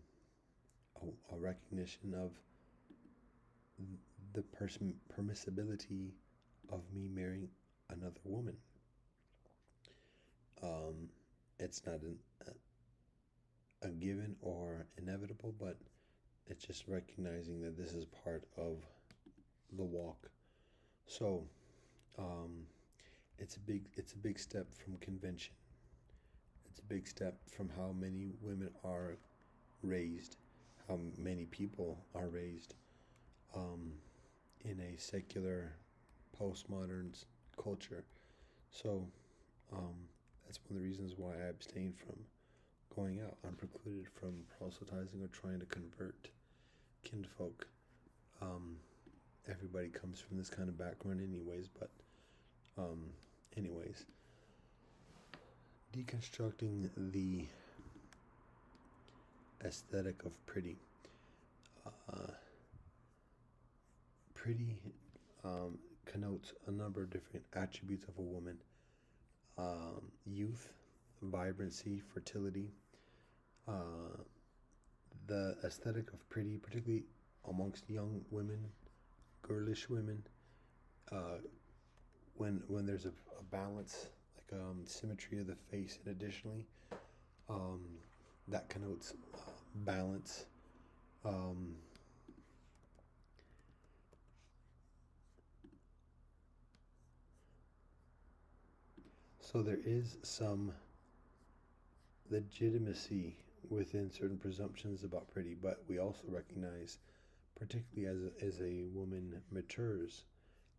A: a recognition of the permissibility of me marrying another woman. Um, it's not a given or inevitable, but it's just recognizing that this is part of the walk. So, um, it's a big step from convention. It's a big step from how many women are raised, how many people are raised, um, in a secular postmodern culture. So, um, that's one of the reasons why I abstain from going out. I'm precluded from proselytizing or trying to convert kinfolk. Um, Everybody comes from this kind of background, anyways, but, um, anyways, deconstructing the aesthetic of pretty. Uh, Pretty, connotes a number of different attributes of a woman: youth, vibrancy, fertility. Uh, the aesthetic of pretty, particularly amongst young women, girlish women, uh, when there's a balance, like, symmetry of the face, and additionally, um, that connotes, balance. Um, so there is some legitimacy within certain presumptions about pretty, but we also recognize, particularly as a woman matures,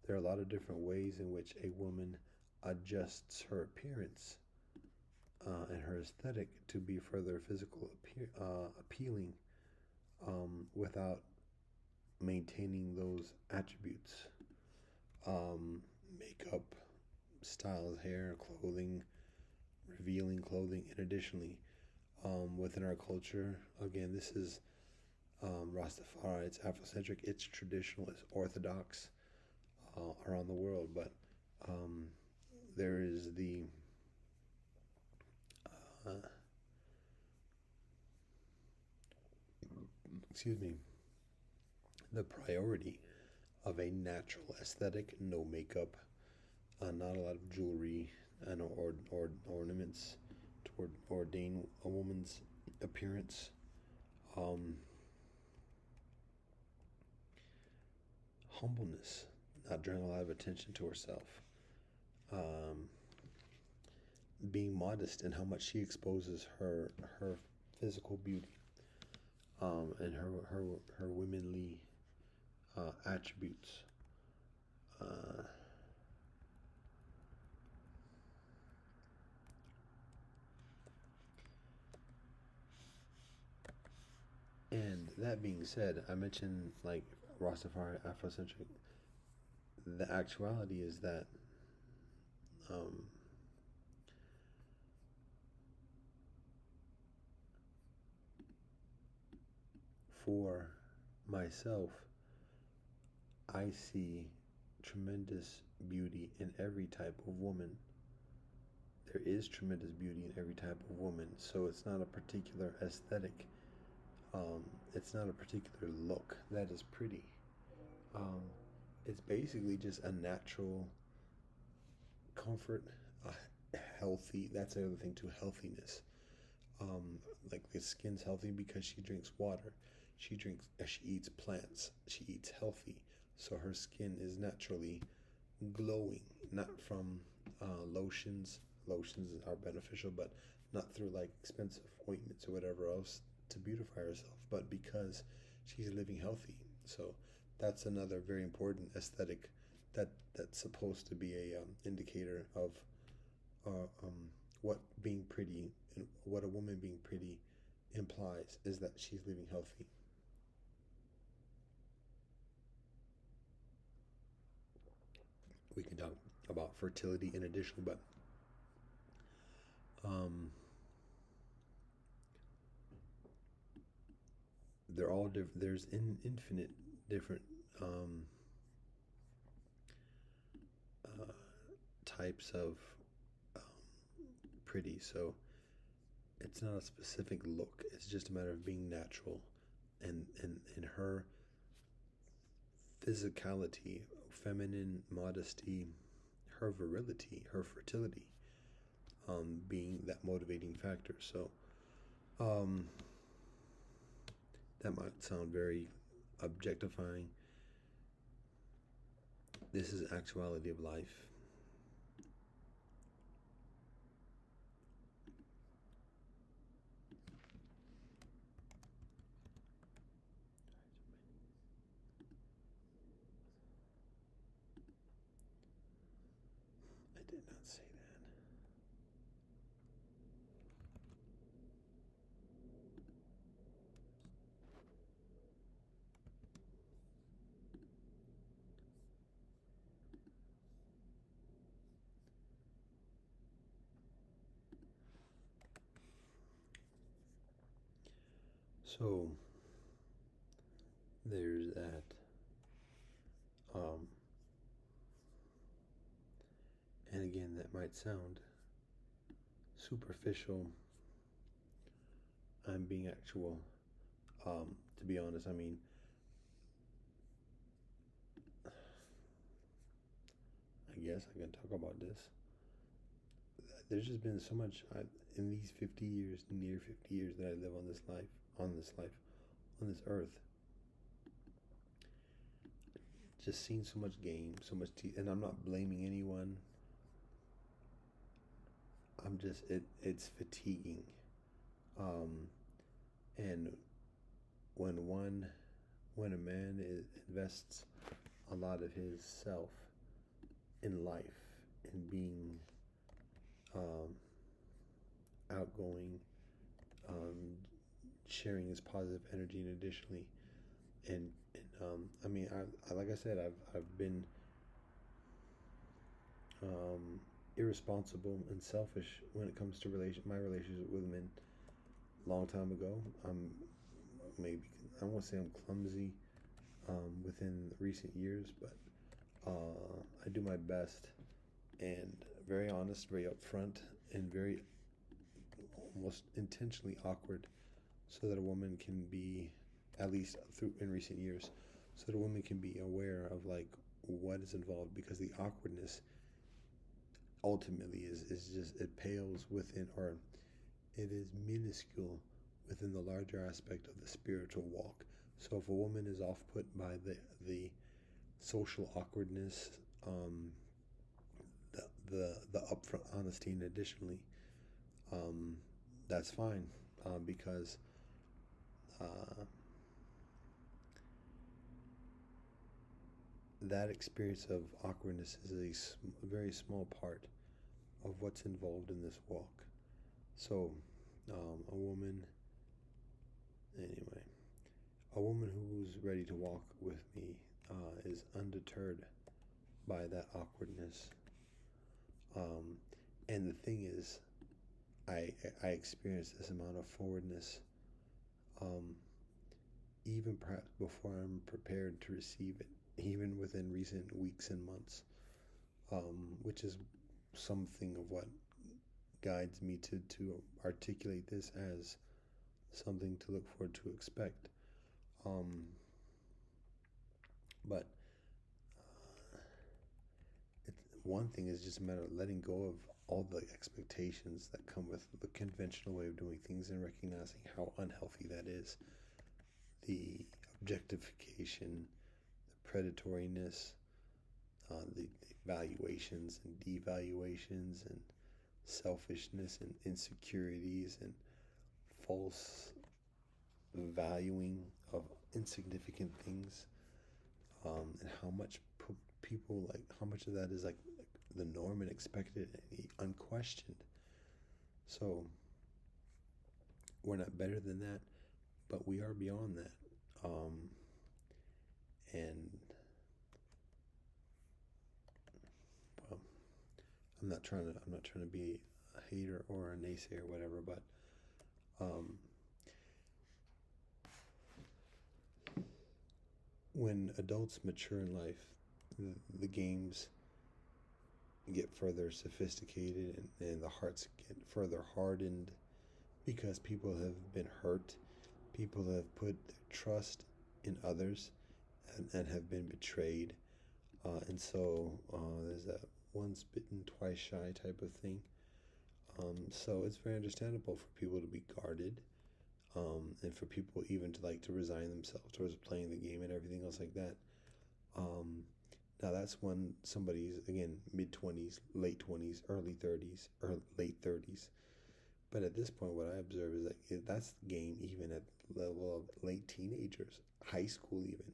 A: there are a lot of different ways in which a woman adjusts her appearance, and her aesthetic to be further appealing, without maintaining those attributes. Makeup, styles, hair, clothing, revealing clothing, and additionally, within our culture, again, this is, Rastafari, it's Afrocentric, it's traditional, it's orthodox, around the world, but, um, there is uh, excuse me, the priority of a natural aesthetic, no makeup, not a lot of jewelry and or ornaments to ordain a woman's appearance. Um, Humbleness, not drawing a lot of attention to herself. Um, Being modest in how much she exposes her physical beauty, and her womanly attributes. Uh, and that being said, I mentioned like Rastafari Afrocentric. The actuality is that um, for myself, I see tremendous beauty in every type of woman. There is tremendous beauty in every type of woman, so it's not a particular aesthetic. It's not a particular look that is pretty. Um, it's basically just a natural comfort, healthy. That's the other thing too. Healthiness. Um, like the skin's healthy because she drinks water. She eats plants. She eats healthy, so her skin is naturally glowing, not from lotions. Lotions are beneficial, but not through like expensive ointments or whatever else to beautify herself, but because she's living healthy. So that's another very important aesthetic that's supposed to be a indicator of what being pretty and what a woman being pretty implies is that she's living healthy. We can talk about fertility in addition, but um, they're all different. There's infinite different um, uh, types of um, pretty. So it's not a specific look. It's just a matter of being natural, and her physicality, feminine modesty, her virility, her fertility, being that motivating factor. So um, that might sound very objectifying. This is actuality of life. I did not say that. So there's that. Um, and again, that might sound superficial. I'm being actual. To be honest, I mean, I guess I can talk about this. There's just been so much in these 50 years, near 50 years that I live on this life, on this earth. Just seen so much game, so much, and I'm not blaming anyone. I'm just it's fatiguing. Um, and when one when a man invests a lot of his self in life and being um, outgoing, um, sharing his positive energy, and additionally, I mean, I like I said, I've been um, irresponsible and selfish when it comes to my relationship with women. Long time ago, maybe I won't say I'm clumsy within recent years, but I do my best and very honest, very upfront, and very almost intentionally awkward, so that a woman can be, at least through in recent years, so the woman can be aware of like what is involved, because the awkwardness ultimately is just, it pales within, or it is minuscule within the larger aspect of the spiritual walk. So if a woman is off put by the social awkwardness, um, the upfront honesty, and additionally, um, that's fine, because uh, that experience of awkwardness is a very small part of what's involved in this walk. So, a woman, anyway, a woman who's ready to walk with me is undeterred by that awkwardness. Um, and the thing is, I experience this amount of forwardness, um, even perhaps before I'm prepared to receive it, even within recent weeks and months, which is something of what guides me to articulate this as something to look forward to, expect. Um, but it's, one thing is just a matter of letting go of all the expectations that come with the conventional way of doing things, and recognizing how unhealthy that is. The objectification, the predatoriness, the evaluations and devaluations, and selfishness and insecurities, and false valuing of insignificant things, and how much people, like, how much of that is like the norm and expected and unquestioned. So we're not better than that, but we are beyond that. And well, I'm not trying to be a hater or a naysayer or whatever, but um, when adults mature in life, the games get further sophisticated, and the hearts get further hardened, because people have been hurt, people have put their trust in others, and have been betrayed, and so there's that once bitten twice shy type of thing. So it's very understandable for people to be guarded, and for people even to like to resign themselves towards playing the game and everything else like that. Um, Now that's when somebody's, again, mid 20s, late 20s, early 30s, or late 30s. But at this point, what I observe is that that's the game even at the level of late teenagers, high school even.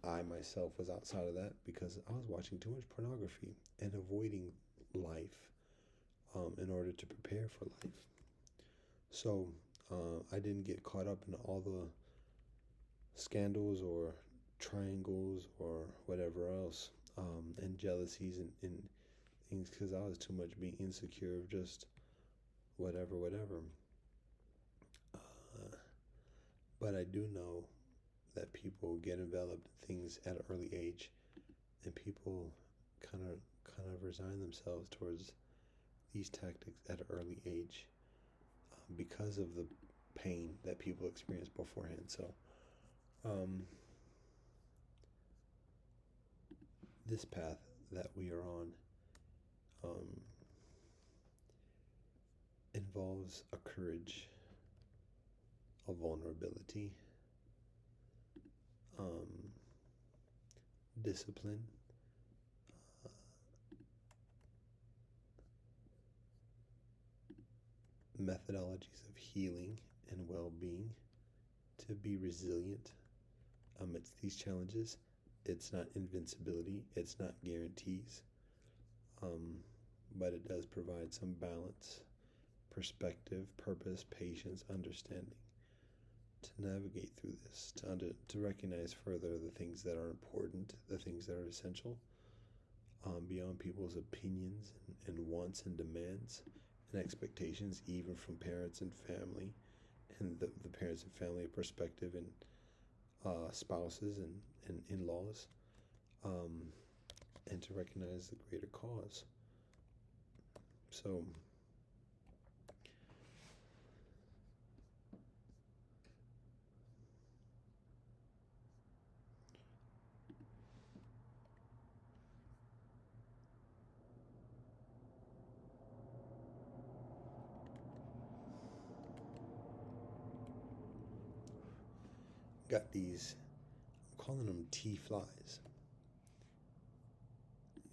A: I myself was outside of that because I was watching too much pornography and avoiding life, in order to prepare for life. So I didn't get caught up in all the scandals or triangles or whatever else, and jealousies and things, because I was too much being insecure of just whatever. Uh, but I do know that people get enveloped in things at an early age, and people kind of resign themselves towards these tactics at an early age, because of the pain that people experience beforehand. So, um, this path that we are on, um, involves a courage, a vulnerability, um, discipline, uh, methodologies of healing and well being, to be resilient amidst these challenges. It's not invincibility, it's not guarantees, um, but it does provide some balance, perspective, purpose, patience, understanding to navigate through this, to recognize further the things that are important, the things that are essential, beyond people's opinions and wants and demands and expectations, even from parents and family, and the parents and family perspective, and spouses and in-laws, um, and to recognize the greater cause. So got these, I'm calling them tea flies.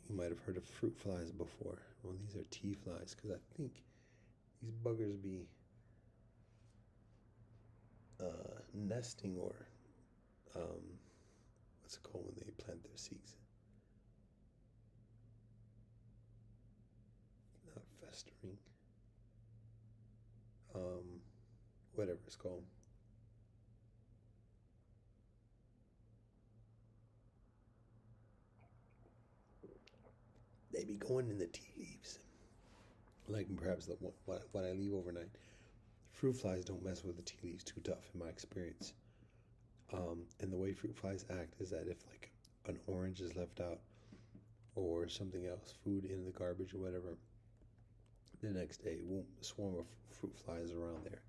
A: You might have heard of fruit flies before. Well, these are tea flies because I think these buggers be nesting or um, what's it called when they plant their seeds? Not festering. Um, Whatever it's called. They be going in the tea leaves, like perhaps what I leave overnight. Fruit flies don't mess with the tea leaves too tough, in my experience. And the way fruit flies act is that if like an orange is left out or something else, food in the garbage or whatever, the next day, won't swarm of fruit flies around there.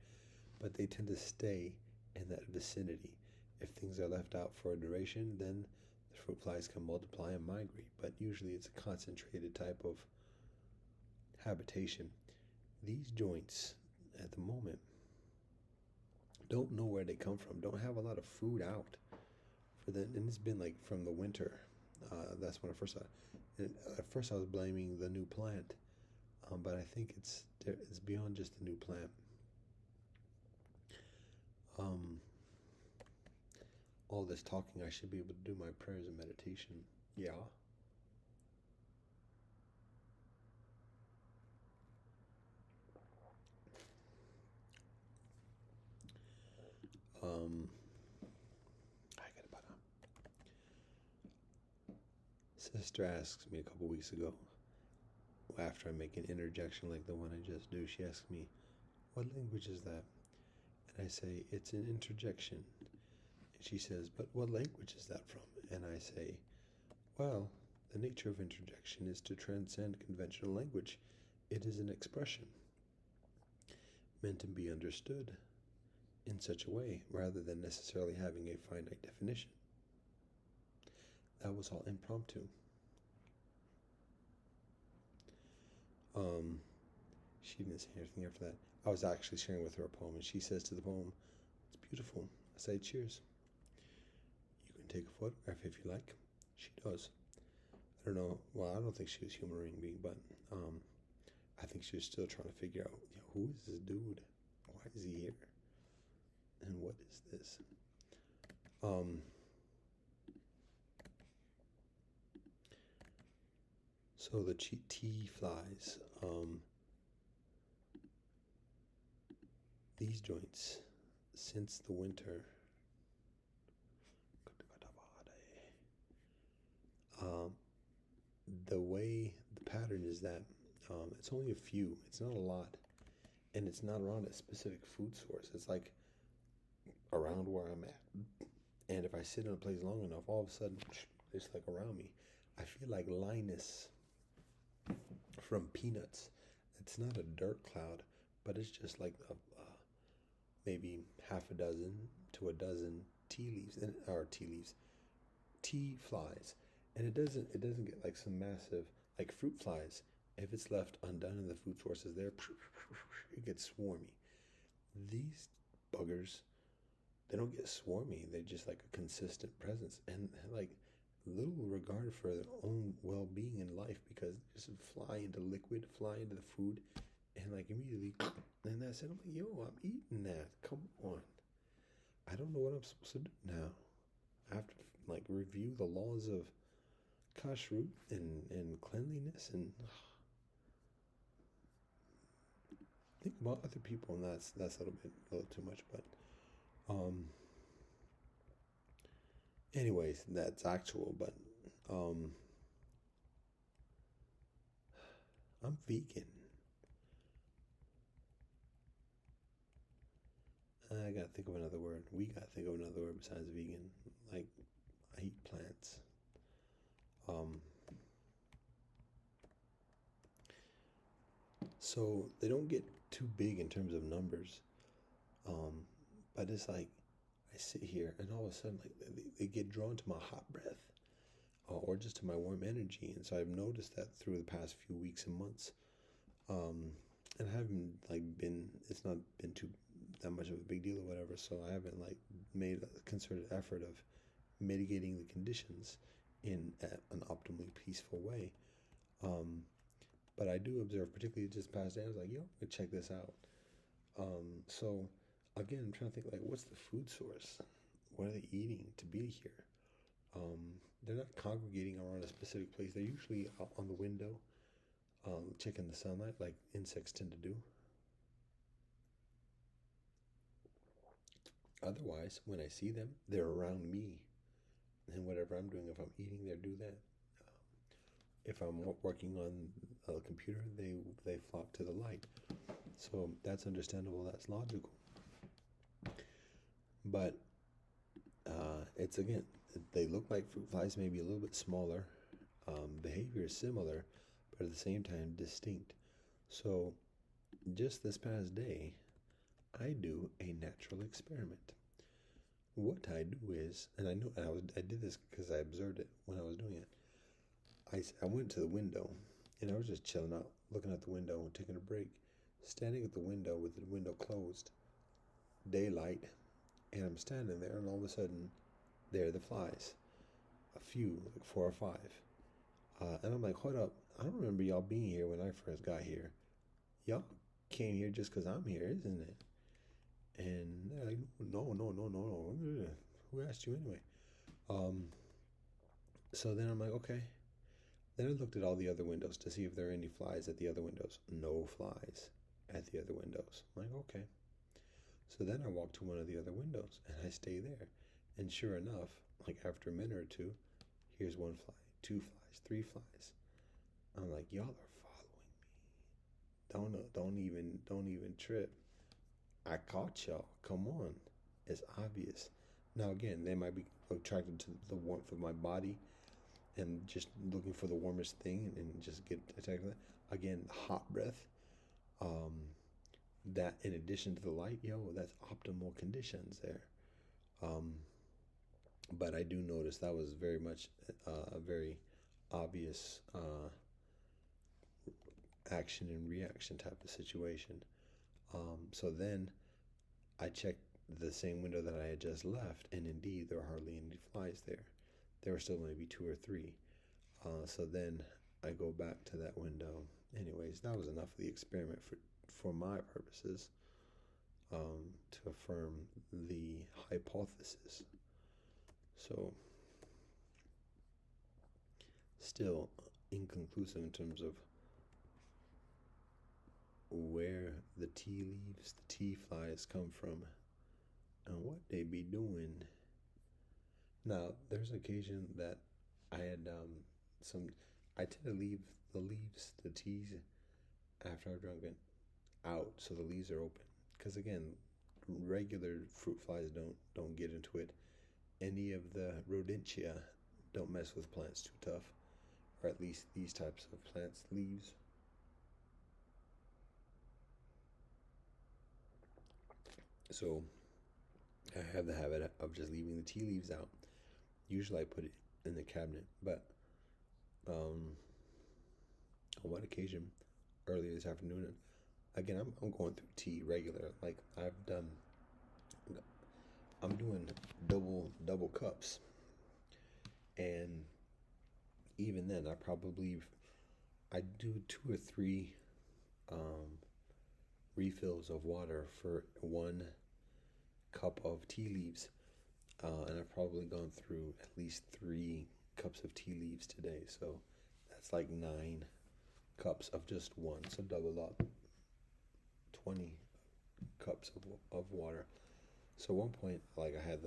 A: But they tend to stay in that vicinity. If things are left out for a duration, then the fruit flies can multiply and migrate. But usually it's a concentrated type of habitation. These joints at the moment don't know where they come from, don't have a lot of food out for them. And it's been like from the winter. That's when I first saw it. And at first I was blaming the new plant, but I think it's beyond just the new plant. Um, all this talking, I should be able to do my prayers and meditation. Yeah. Um, I got about sister asks me a couple weeks ago, after I make an interjection like the one I just do, she asks me, "What language is that?" And I say, "It's an interjection." And she says, "But what language is that from?" And I say, "Well, the nature of interjection is to transcend conventional language. It is an expression meant to be understood in such a way rather than necessarily having a finite definition." That was all impromptu. Um, she didn't say anything after that. I was actually sharing with her a poem, and she says to the poem, "It's beautiful." I say, "Cheers. You can take a photograph if you like." She does. I don't know. Well, I don't think she was humoring me, but I think she was still trying to figure out, who is this dude? Why is he here? And what is this? So the tea flies, these joints, since the winter, the way the pattern is that it's only a few, it's not a lot, and it's not around a specific food source. It's like around where I'm at. And if I sit in a place long enough, all of a sudden, it's like around me. I feel like Linus from Peanuts. It's not a dirt cloud, but it's just like maybe half a dozen to a dozen tea flies, and it doesn't get like some massive like fruit flies. If it's left undone and the food source is there, it gets swarmy. These buggers, they don't get swarmy. They're just like a consistent presence and like little regard for their own well-being in life because they just fly into liquid, fly into the food, and like immediately, and that's it. I'm like, yo, I'm eating that. Come on. I don't know what I'm supposed to do now. I have to like review the laws of kashrut and cleanliness and think about other people, and that's a little too much, but um anyways, that's actual, but um I'm vegan. I gotta think of another word. We gotta think of another word besides vegan. Like, I eat plants. Um, so they don't get too big in terms of numbers. Um, but it's like I sit here and all of a sudden, like they get drawn to my hot breath, or just to my warm energy. And so I've noticed that through the past few weeks and months. And I haven't like been. It's not been too that much of a big deal or whatever. So I haven't like made a concerted effort of mitigating the conditions in an optimally peaceful way. Um, but I do observe, particularly just past day, I was like, yo, check this out. So again, I'm trying to think like, what's the food source? What are they eating to be here? They're not congregating around a specific place. They're usually out on the window, checking the sunlight, like insects tend to do. Otherwise, when I see them, they're around me, and whatever I'm doing, if I'm eating, they do that. If I'm working on a computer, they flock to the light. So that's understandable. That's logical. But it's again, they look like fruit flies, maybe a little bit smaller. Behavior is similar, but at the same time distinct. So just this past day, I do a natural experiment. What I do is, and I know I did this because I observed it when I was doing it. I went to the window, and I was just chilling out, looking at the window, taking a break, standing at the window with the window closed, daylight, and I'm standing there, and all of a sudden, there are the flies, a few, like 4 or 5, and I'm like, hold up, I don't remember y'all being here when I first got here. Y'all came here just because I'm here, isn't it? And they're like, no. Who asked you anyway? Um, so then I'm like, okay. Then I looked at all the other windows to see if there are any flies at the other windows. No flies at the other windows. I'm like, okay. So then I walk to one of the other windows and I stay there. And sure enough, like after a minute or two, here's one fly, 2 flies, 3 flies. I'm like, y'all are following me. Don't even trip. I caught y'all. Come on. It's obvious. Now again, they might be attracted to the warmth of my body and just looking for the warmest thing and just get attacked with that. Again, hot breath. Um, that in addition to the light, that's optimal conditions there. Um, but I do notice that was very much a very obvious action and reaction type of situation. So then I checked the same window that I had just left, and indeed there were hardly any flies there. There were still maybe 2 or 3. So then I go back to that window. Anyways, that was enough of the experiment for my purposes, to affirm the hypothesis. So still inconclusive in terms of where the tea leaves, the tea flies come from, and what they be doing. Now, there's an occasion that I had I tend to leave the leaves, the teas, after I've drunk it, out so the leaves are open. Because again, regular fruit flies don't get into it. Any of the rodentia don't mess with plants too tough, or at least these types of plants' leaves. So I have the habit of just leaving the tea leaves out. Usually I put it in the cabinet, but on one occasion earlier this afternoon, again I'm going through tea regular. Like I'm doing double cups, and even then I do 2 or 3 refills of water for 1 cup of tea leaves, and I've probably gone through at least 3 cups of tea leaves today. So that's like 9 cups of just one. So double up, 20 cups of water. So at one point, like I had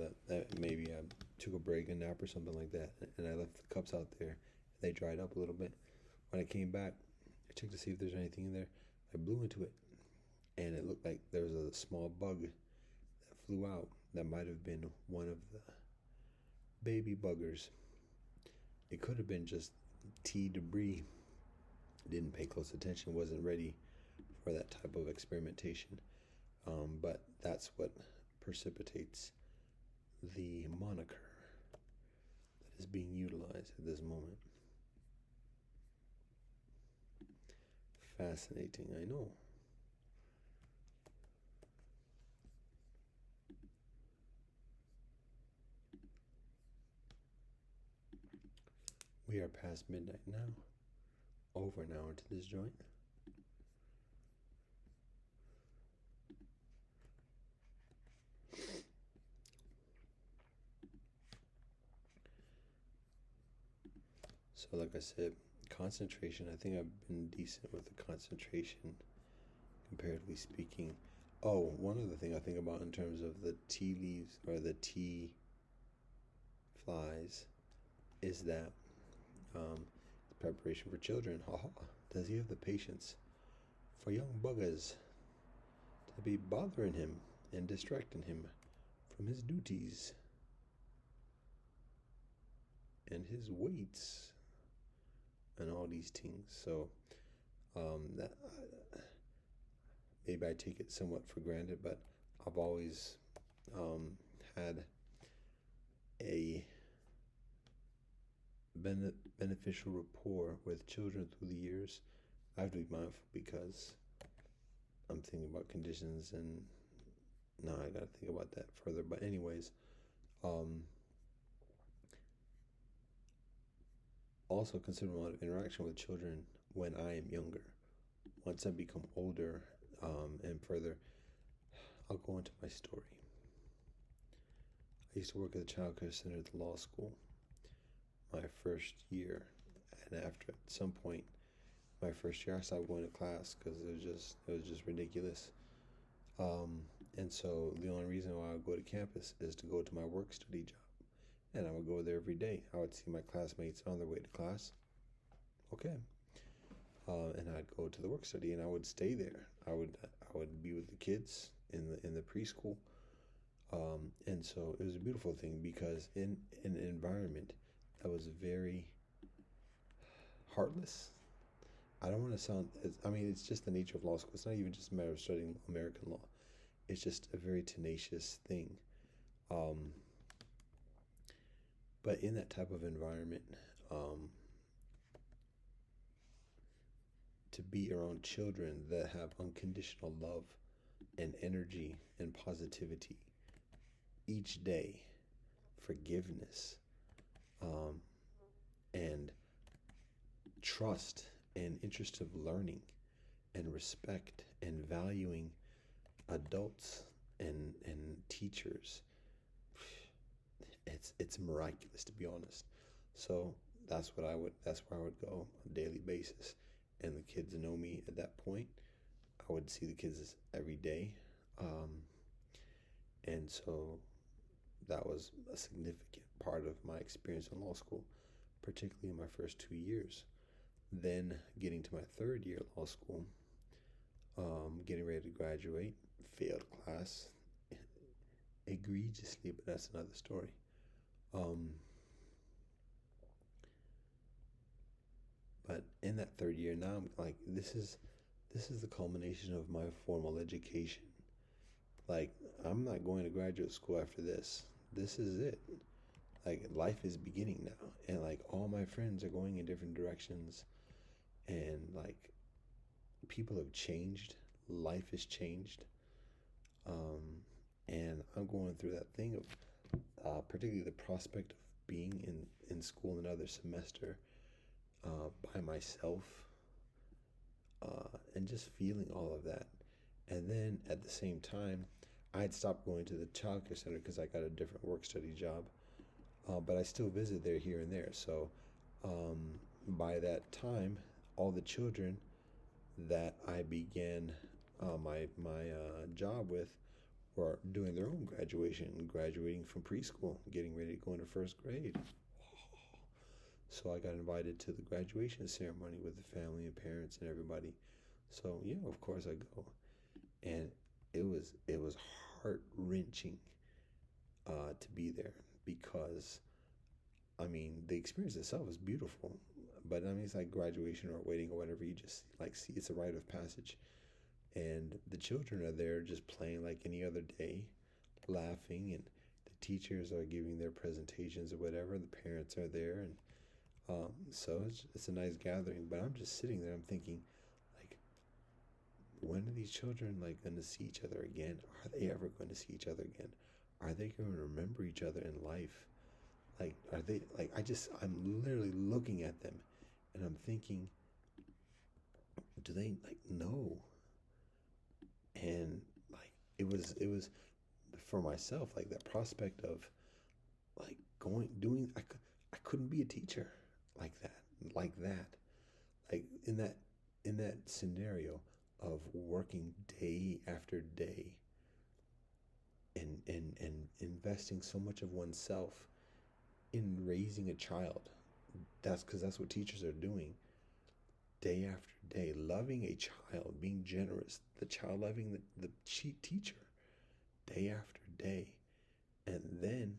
A: maybe I took a break, a nap or something like that, and I left the cups out there. They dried up a little bit. When I came back, I checked to see if there's anything in there. I blew into it, and it looked like there was a small bug that flew out. That might have been one of the baby buggers. It could have been just tea debris. Didn't pay close attention, wasn't ready for that type of experimentation. But that's what precipitates the moniker that is being utilized at this moment. Fascinating, I know. We are past midnight now. Over an hour to this joint. So, like I said, concentration. I think I've been decent with the concentration, comparatively speaking. Oh, one other thing I think about in terms of the tea leaves or the tea flies is that preparation for children. Haha. Does he have the patience for young buggers to be bothering him and distracting him from his duties and his weights and all these things? So that maybe I take it somewhat for granted, but I've always had a beneficial rapport with children through the years. I have to be mindful because I'm thinking about conditions, and now I gotta think about that further. But anyways, also consider a lot of interaction with children when I am younger. Once I become older, and further, I'll go into my story. I used to work at the child care center at the law school my first year, and after at some point my first year I stopped going to class because it was just ridiculous. And so the only reason why I would go to campus is to go to my work study job, and I would go there every day. I would see my classmates on their way to class. Okay. And I'd go to the work study, and I would stay there. I would be with the kids in the preschool. And so it was a beautiful thing because in an environment that was very heartless. I don't want to sound, I mean, it's just the nature of law school. It's not even just a matter of studying American law. It's just a very tenacious thing. But in that type of environment, to be around children that have unconditional love and energy and positivity each day, forgiveness, and trust and interest of learning and respect and valuing adults and teachers, it's miraculous, to be honest. So that's where I would go on a daily basis, and the kids know me at that point. I would see the kids every day, and so that was a significant part of my experience in law school, particularly in my first 2 years. Then getting to my third year of law school, getting ready to graduate, failed class egregiously, but that's another story. But in that third year, now I'm like, this is the culmination of my formal education. Like, I'm not going to graduate school after this. This is it. Like, life is beginning now, and like all my friends are going in different directions, and like people have changed, life has changed, and I'm going through that thing of particularly the prospect of being in school another semester by myself, and just feeling all of that. And then at the same time, I had stopped going to the childcare center because I got a different work study job, but I still visit there here and there. So by that time, all the children that I began my job with were doing their own graduating from preschool, getting ready to go into first grade. So I got invited to the graduation ceremony with the family and parents and everybody. So yeah, of course I go, and it was heart wrenching to be there because I mean the experience itself is beautiful, but I mean it's like graduation or wedding or whatever. You just like see it's a rite of passage, and the children are there just playing like any other day, laughing, and the teachers are giving their presentations or whatever. The parents are there, and so it's a nice gathering. But I'm just sitting there. I'm thinking, like, when are these children like going to see each other again? Are they ever going to see each other again? Are they going to remember each other in life? Like, are they like? I'm literally looking at them, and I'm thinking, do they like know? And like, it was for myself, like that prospect of like going doing. I couldn't be a teacher like that, like that, like in that scenario of working day after day and investing so much of oneself in raising a child. That's because that's what teachers are doing day after day, loving a child, being generous, the child loving the teacher day after day. And then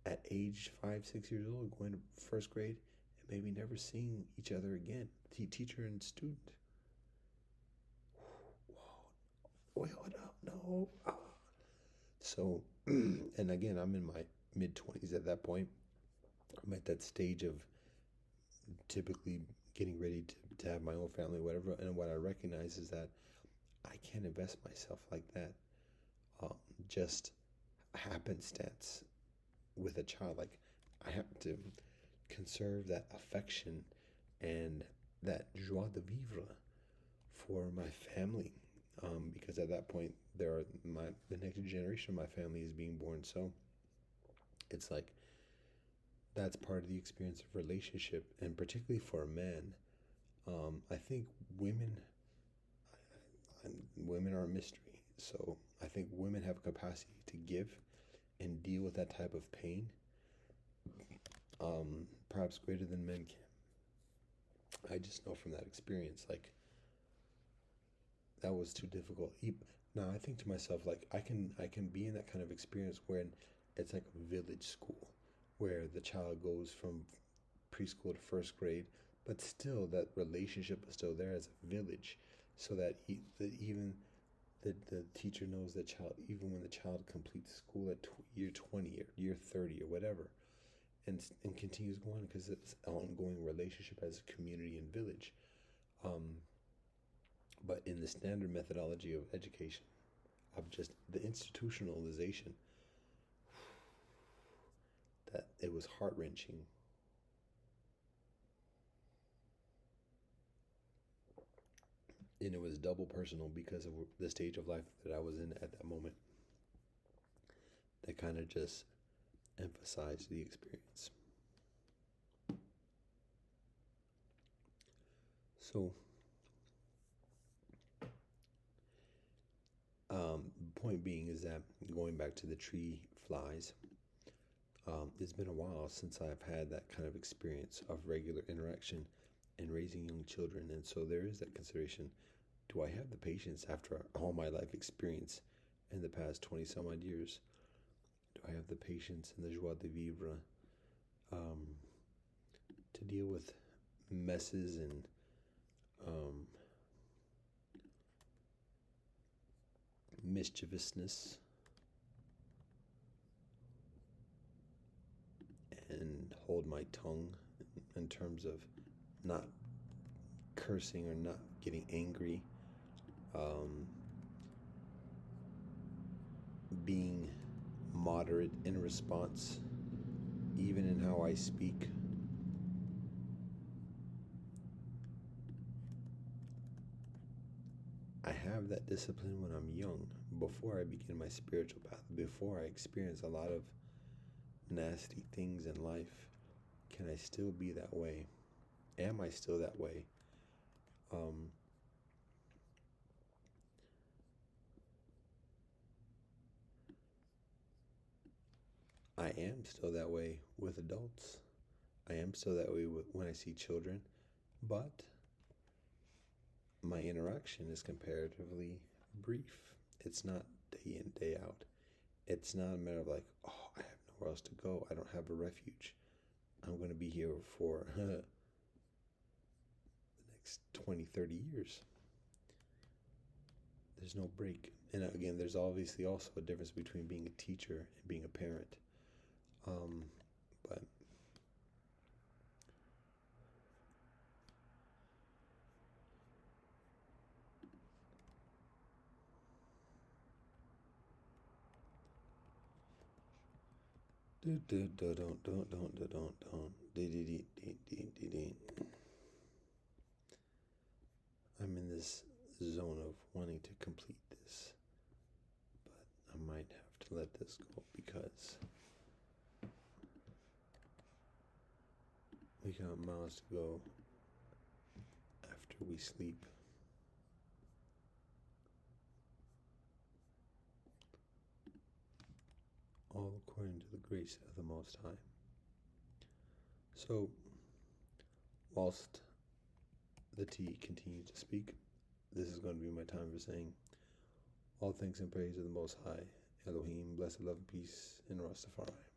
A: at age 5, 6 years old, going to first grade and maybe never seeing each other again, teacher and student. Whoa, wait, up, no. Ah. So, and again, I'm in my mid 20s at that point. I'm at that stage of typically getting ready to have my own family, whatever. And what I recognize is that I can't invest myself like that. Um, just happenstance with a child. Like, I have to conserve that affection and that joie de vivre for my family. Because at that point, the next generation of my family is being born. So it's like that's part of the experience of relationship, and particularly for a man. I think women women are a mystery. So I think women have a capacity to give and deal with that type of pain, perhaps greater than men can. I just know from that experience, like that was too difficult. Now I think to myself, like I can be in that kind of experience where it's like a village school, where the child goes from preschool to first grade, but still that relationship is still there as a village, so that even the teacher knows the child even when the child completes school at year 20 or year 30 or whatever, and continues going because it's an ongoing relationship as a community and village. Um, but in the standard methodology of education, of just the institutionalization, that it was heart wrenching. And it was double personal because of the stage of life that I was in at that moment. That kind of just emphasized the experience. So, point being is that going back to the tree flies, it's been a while since I've had that kind of experience of regular interaction and raising young children. And so there is that consideration. Do I have the patience after all my life experience in the past 20 some odd years? Do I have the patience and the joie de vivre um, to deal with messes and um, mischievousness and hold my tongue in terms of not cursing or not getting angry, um, being moderate in response, even in how I speak. I have that discipline when I'm young, before I begin my spiritual path, before I experience a lot of nasty things in life. Can I still be that way? Am I still that way? Um, I am still that way with adults. I am still that way when I see children, but my interaction is comparatively brief. It's not day in, day out. It's not a matter of like, oh, I have nowhere else to go. I don't have a refuge. I'm going to be here for the next 20, 30 years. There's no break. And again, there's obviously also a difference between being a teacher and being a parent. But I'm in this zone of wanting to complete this, but I might have to let this go because we got miles to go after we sleep. All according to the grace of the Most High. So, whilst the tea continues to speak, this is going to be my time for saying all thanks and praise to the Most High, Elohim, blessed love and peace in Rastafari.